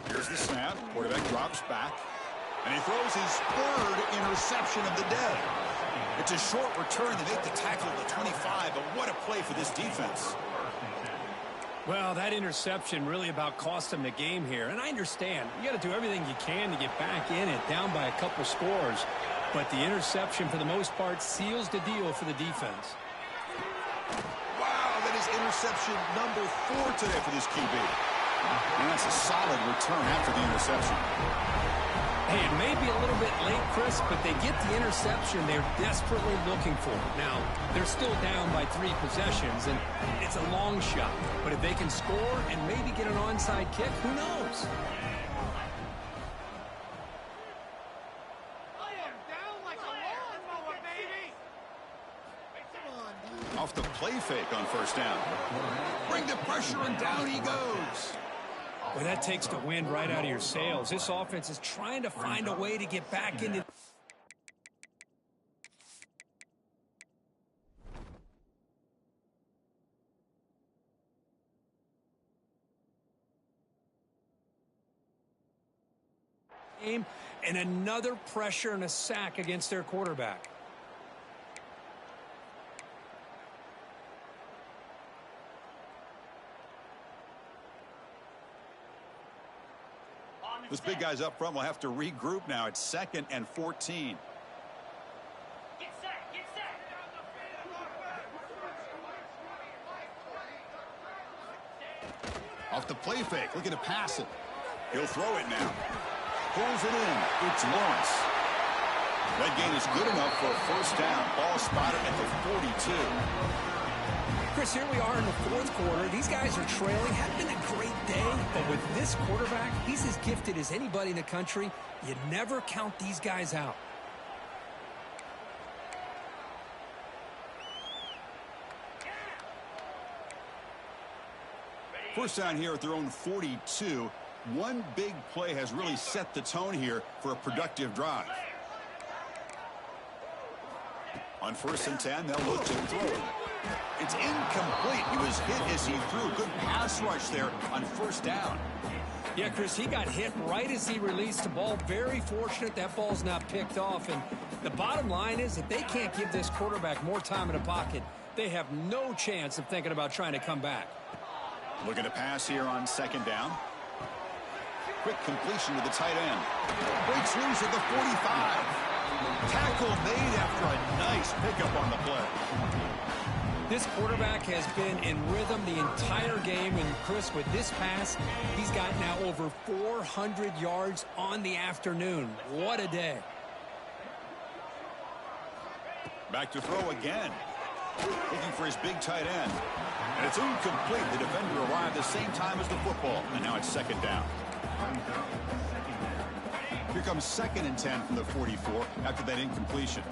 Here's the snap. Quarterback drops back. And he throws his third interception of the day. It's a short return. They make the tackle at the 25, but what a play for this defense. Well, that interception really about cost them the game here. And I understand. You got to do everything you can to get back in it, down by a couple scores. But the interception, for the most part, seals the deal for the defense. Wow, that is interception number 4 today for this QB. And that's a solid return after the interception. Hey, it may be a little bit late, Chris, but they get the interception they're desperately looking for. Now, they're still down by 3 possessions, and it's a long shot. But if they can score and maybe get an onside kick, who knows? I am down like a lawnmower, baby. Come on, Off the play fake on first down. Bring the pressure, and down he goes. Well, that takes the wind right out of your sails. This offense is trying to find a way to get back into... game, and another pressure and a sack against their quarterback. This big guy's up front will have to regroup now. It's 2nd and 14. Get set, get set. Off the play fake, looking to pass it. He'll throw it now. Pulls it in. It's Lawrence. That gain is good enough for a first down. Ball spotted at the 42. Chris, here we are in the 4th quarter. These guys are trailing. Hadn't been a great day, but with this quarterback, he's as gifted as anybody in the country. You never count these guys out. First down here at their own 42. One big play has really set the tone here for a productive drive. On 1st and 10, they'll look to throw. It's incomplete. He was hit as he threw. Good pass rush there on first down. Yeah, Chris, he got hit right as he released the ball. Very fortunate that ball's not picked off. And the bottom line is if they can't give this quarterback more time in the pocket, they have no chance of thinking about trying to come back. Looking to pass here on 2nd down. Quick completion to the tight end. Breaks loose at the 45. Tackle made after a nice pickup on the play. This quarterback has been in rhythm the entire game, and Chris, with this pass, he's got now over 400 yards on the afternoon. What a day. Back to throw again. Looking for his big tight end. And it's incomplete. The defender arrived the same time as the football, and now it's 2nd down. Here comes 2nd and 10 from the 44 after that incompletion.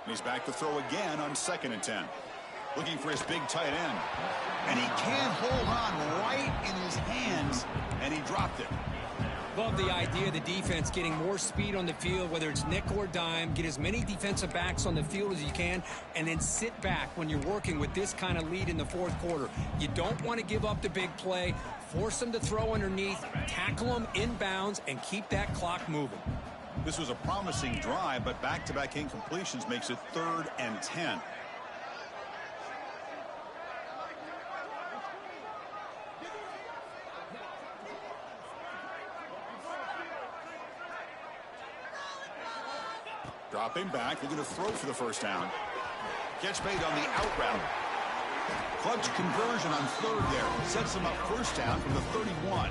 He's back to throw again on 2nd and 10. Looking for his big tight end. And he can't hold on right in his hands, and he dropped it. Love the idea of the defense getting more speed on the field, whether it's nickel or dime. Get as many defensive backs on the field as you can, and then sit back when you're working with this kind of lead in the 4th quarter. You don't want to give up the big play. Force them to throw underneath, tackle them inbounds, and keep that clock moving. This was a promising drive, but back-to-back incompletions makes it 3rd and 10. Dropping back, looking to throw for the first down. Catch made on the out route. Clutch conversion on third there. Sets them up first down from the 31.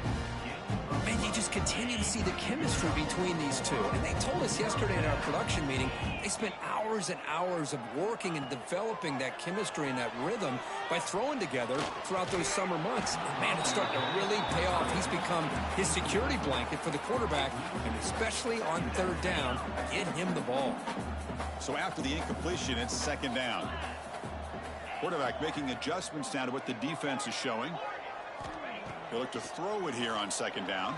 Man, you just continue to see the chemistry between these two. And they told us yesterday in our production meeting, they spent hours and hours of working and developing that chemistry and that rhythm by throwing together throughout those summer months. And man, it's starting to really pay off. He's become his security blanket for the quarterback, and especially on third down, get him the ball. So after the incompletion, it's second down. Quarterback making adjustments down to what the defense is showing. He'll look to throw it here on second down.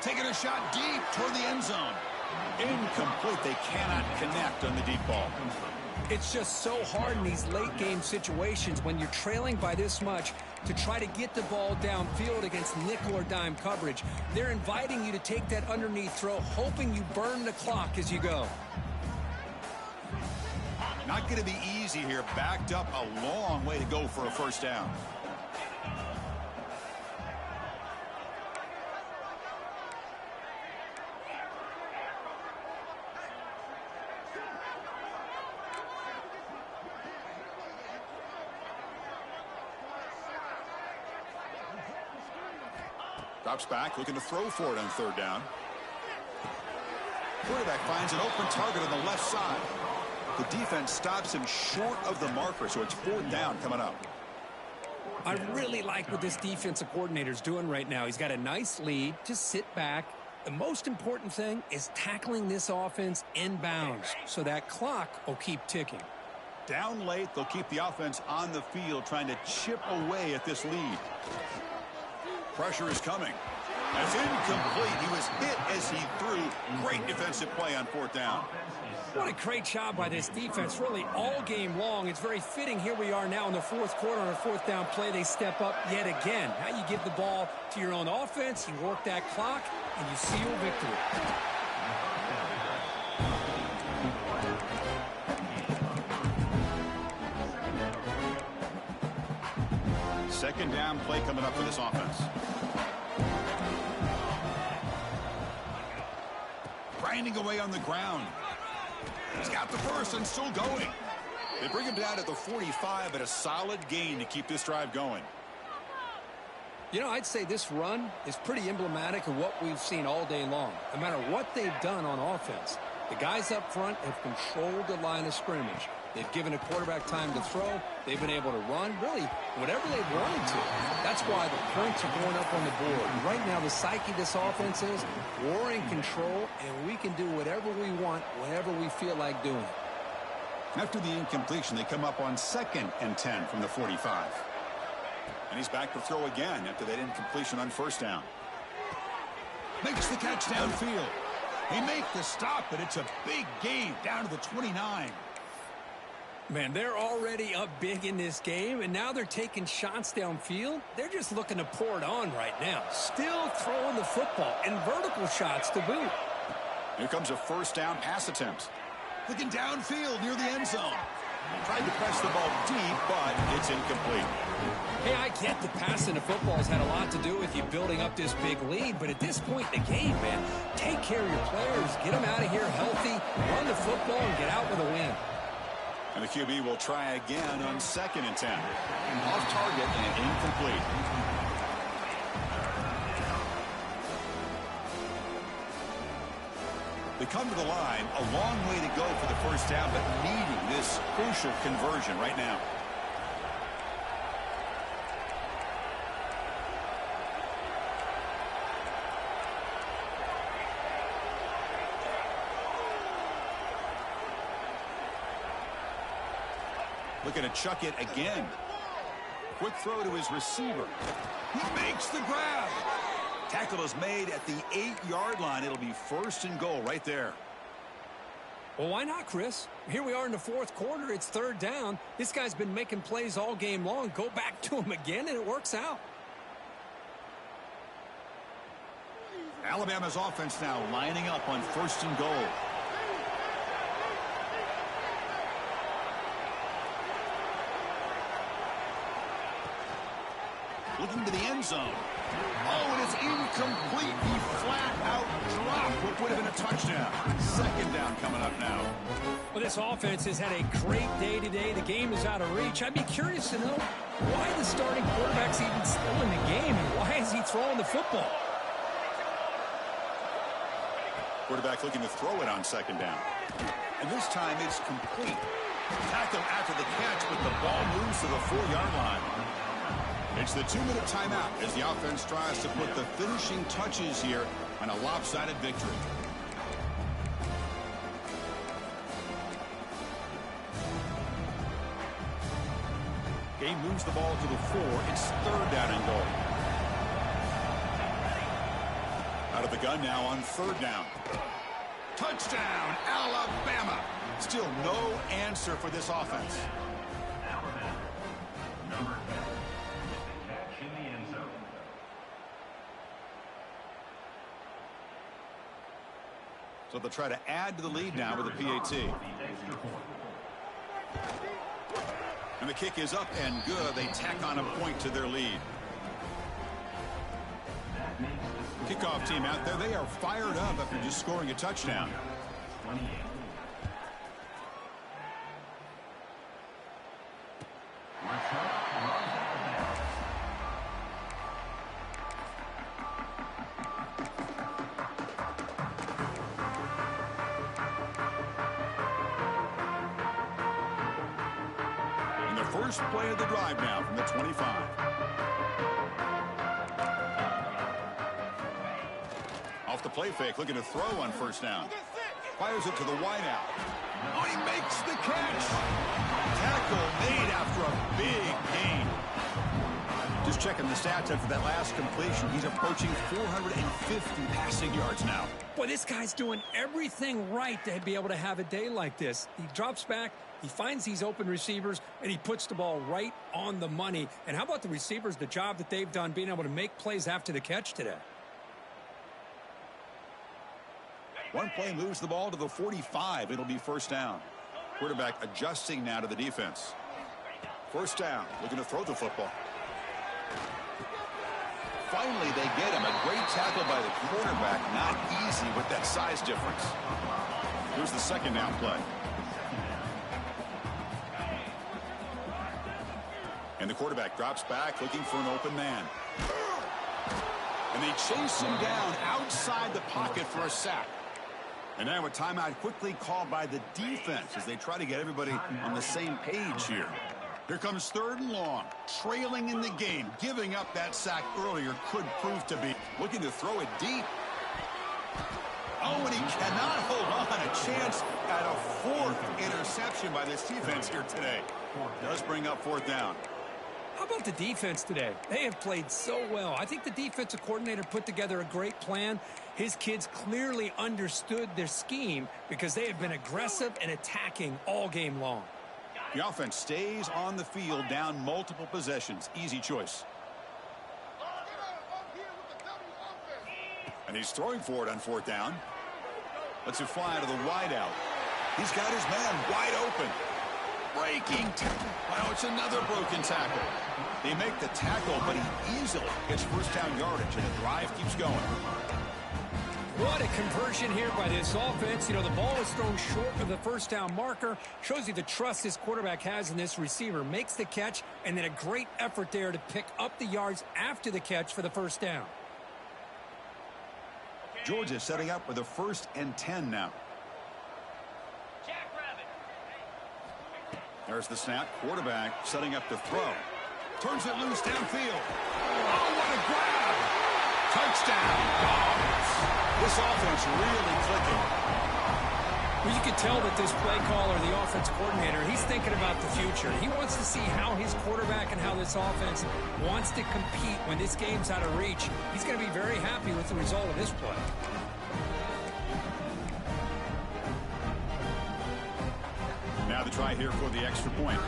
Taking a shot deep toward the end zone. Incomplete. They cannot connect on the deep ball. It's just so hard in these late game situations when you're trailing by this much to try to get the ball downfield against nickel or dime coverage. They're inviting you to take that underneath throw, hoping you burn the clock as you go. Not going to be easy here. Backed up a long way to go for a first down. Drops back, looking to throw for it on third down. Quarterback finds an open target on the left side. The defense stops him short of the marker, so it's fourth down coming up. I really like what this defensive coordinator's doing right now. He's got a nice lead. Just sit back. The most important thing is tackling this offense inbounds, so that clock will keep ticking. Down late, they'll keep the offense on the field, trying to chip away at this lead. Pressure is coming. That's incomplete. He was hit as he threw. Great defensive play on fourth down. What a great job by this defense, really all game long. It's very fitting. Here we are now in the fourth quarter on a fourth down play. They step up yet again. Now you give the ball to your own offense, you work that clock, and you seal victory. Second down play coming up for this offense. Grinding away on the ground. He's got the first and still going. They bring him down at the 45, but a solid gain to keep this drive going. You know, I'd say this run is pretty emblematic of what we've seen all day long. No matter what they've done on offense, the guys up front have controlled the line of scrimmage. They've given a quarterback time to throw. They've been able to run, really, whatever they've wanted to. That's why the points are going up on the board. And right now, the psyche of this offense is we're in control, and we can do whatever we want, whenever we feel like doing it. After the incompletion, they come up on 2nd and 10 from the 45. And he's back to throw again after that incompletion on first down. Makes the catch downfield. They make the stop, but it's a big gain down to the 29. Man, they're already up big in this game, and now they're taking shots downfield. They're just looking to pour it on right now. Still throwing the football, and vertical shots to boot. Here comes a first down pass attempt. Looking downfield near the end zone. Tried to press the ball deep, but it's incomplete. Hey, I get the passing of football has had a lot to do with you building up this big lead, but at this point in the game, man, take care of your players, get them out of here healthy, run the football, and get out with a win. And the QB will try again on 2nd and 10. Off target and incomplete. They come to the line, a long way to go for the first down, but needing this crucial conversion right now. Looking to chuck it again. Quick throw to his receiver. He makes the grab. Tackle is made at the 8-yard line. It'll be first and goal right there. Well, why not, Chris? Here we are in the fourth quarter. It's third down. This guy's been making plays all game long. Go back to him again, and it works out. Alabama's offense now lining up on first and goal. Looking to the end zone. Oh, and it's incomplete. He flat out dropped what would have been a touchdown. Second down coming up now. Well, this offense has had a great day today. The game is out of reach. I'd be curious to know why the starting quarterback's even still in the game, and why is he throwing the football? Quarterback looking to throw it on second down. And this time it's complete. Tackle after the catch, but the ball moves to the 4-yard line. It's the 2-minute timeout as the offense tries to put the finishing touches here on a lopsided victory. Game moves the ball to the 4. It's third down and goal. Out of the gun now on third down. Touchdown, Alabama. Still no answer for this offense. Alabama, number 10, catch in the end zone. So they'll try to add to the lead now with a PAT. And the kick is up and good. They tack on a point to their lead. Kickoff team out there. They are fired up after just scoring a touchdown. 28. And the first play of the drive now from the 25. Off the play fake, looking to throw on first down. Fires it to the wideout. Oh, he makes the catch. Tackle made after a big gain. Just checking the stats after that last completion. He's approaching 450 passing yards now. Boy, this guy's doing everything right to be able to have a day like this. He drops back, he finds these open receivers, and he puts the ball right on the money. And how about the receivers, the job that they've done being able to make plays after the catch today? One play moves the ball to the 45. It'll be first down. Quarterback adjusting now to the defense. First down, looking to throw the football. Finally, they get him. A great tackle by the quarterback. Not easy with that size difference. Here's the second down play. And the quarterback drops back, looking for an open man. And they chase him down outside the pocket for a sack. And now a timeout quickly called by the defense as they try to get everybody on the same page here. Here comes third and long, trailing in the game. Giving up that sack earlier could prove to be. Looking to throw it deep. Oh, and he cannot hold on. A chance at a fourth interception by this defense here today. Does bring up fourth down. How about the defense today? They have played so well. I think the defensive coordinator put together a great plan. His kids clearly understood their scheme because they have been aggressive and attacking all game long. The offense stays on the field down multiple possessions. Easy choice. And he's throwing for it on fourth down. Lets it fly to the wideout. He's got his man wide open. Breaking tackle. Wow, it's another broken tackle. They make the tackle, but he easily gets first down yardage, and the drive keeps going. What a conversion here by this offense. You know, the ball is thrown short of the first down marker. Shows you the trust this quarterback has in this receiver. Makes the catch, and then a great effort there to pick up the yards after the catch for the first down. Georgia setting up with a 1st and 10 now. There's the snap. Quarterback setting up to throw. Turns it loose downfield. Oh, what a grab! Touchdown, Dogs. This offense really clicking. Well, you can tell that this play caller, the offense coordinator, he's thinking about the future. He wants to see how his quarterback and how this offense wants to compete when this game's out of reach. He's going to be very happy with the result of this play. Now the try here for the extra point.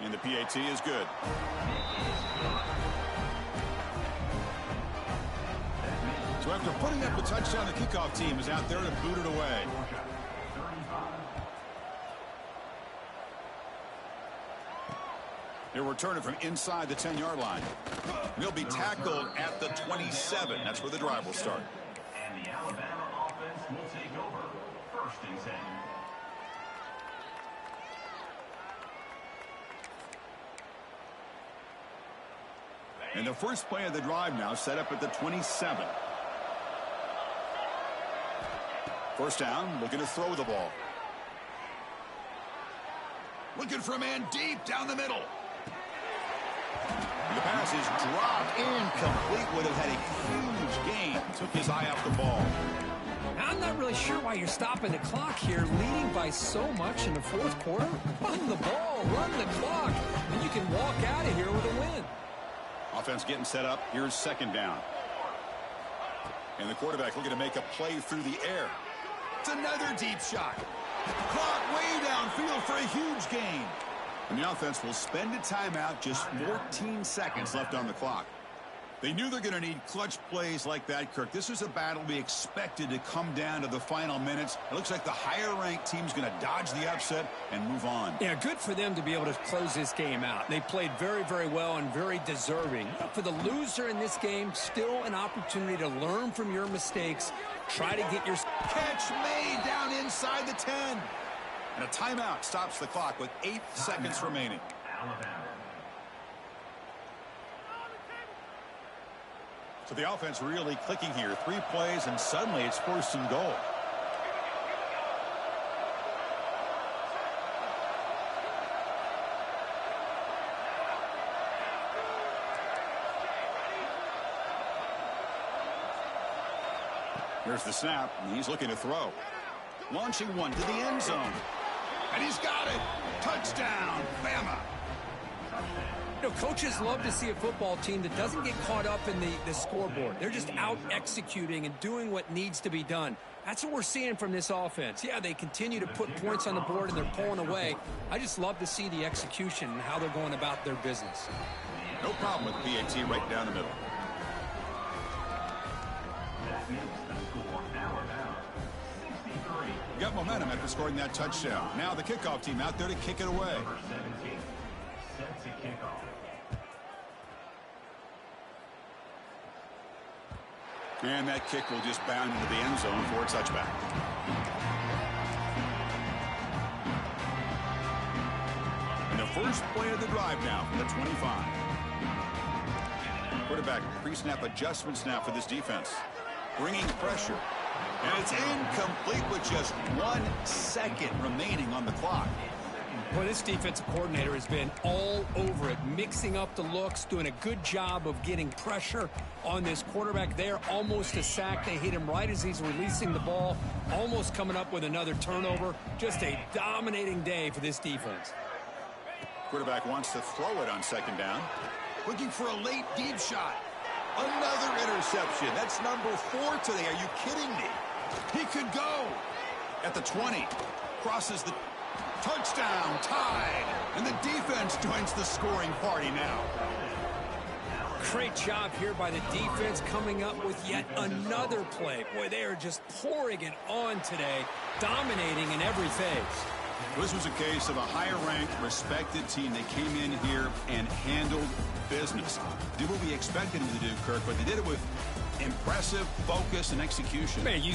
And the PAT is good. So after putting up the touchdown, the kickoff team is out there to boot it away. He'll return it from inside the 10-yard line. He'll be tackled at the 27. That's where the drive will start. And the Alabama offense will take over. 1st and 10. And the first play of the drive now set up at the 27. First down, looking to throw the ball. Looking for a man deep down the middle. The pass is dropped, incomplete. Would have had a huge gain. Took his eye off the ball. I'm not really sure why you're stopping the clock here, leading by so much in the 4th quarter. Run the ball, run the clock, and you can walk out of here with a win. Offense getting set up. Here's 2nd down. And the quarterback looking to make a play through the air. It's another deep shot. Clock way downfield for a huge gain. And the offense will spend a timeout, just 14 seconds left on the clock. They knew they're going to need clutch plays like that, Kirk. This is a battle we expected to come down to the final minutes. It looks like the higher-ranked team's going to dodge the upset and move on. Yeah, good for them to be able to close this game out. They played very, very well and very deserving. For the loser in this game, still an opportunity to learn from your mistakes. Try to get your catch made down inside the 10. And a timeout stops the clock with 8 seconds remaining. Alabama. So the offense really clicking here. 3 plays, and suddenly it's 1st and goal. Here's the snap, and he's looking to throw. Launching one to the end zone. And he's got it. Touchdown, Bama. You know, coaches love to see a football team that doesn't get caught up in the scoreboard. They're just out executing and doing what needs to be done. That's what we're seeing from this offense. Yeah, they continue to put points on the board and they're pulling away. I just love to see the execution and how they're going about their business. No problem with PAT right down the middle. That makes the score Alabama 63. Got momentum after scoring that touchdown. Now the kickoff team out there to kick it away. Number 17. Set to kick off. And that kick will just bound into the end zone for a touchback. And the first play of the drive now from the 25. Quarterback pre-snap adjustment snap for this defense. Bringing pressure. And it's incomplete with just 1 second remaining on the clock. Well, this defensive coordinator has been all over it, mixing up the looks, doing a good job of getting pressure on this quarterback there. Almost a sack. They hit him right as he's releasing the ball, almost coming up with another turnover. Just a dominating day for this defense. Quarterback wants to throw it on 2nd down. Looking for a late deep shot. Another interception. That's number 4 today. Are you kidding me? He could go. At the 20. Crosses the touchdown. Tied. And the defense joins the scoring party now. Great job here by the defense coming up with yet another play. Boy, they are just pouring it on today, dominating in every phase. This was a case of a higher-ranked, respected team that came in here and handled business. Did what we expected them to do, Kirk, but they did it with impressive focus and execution. Man, you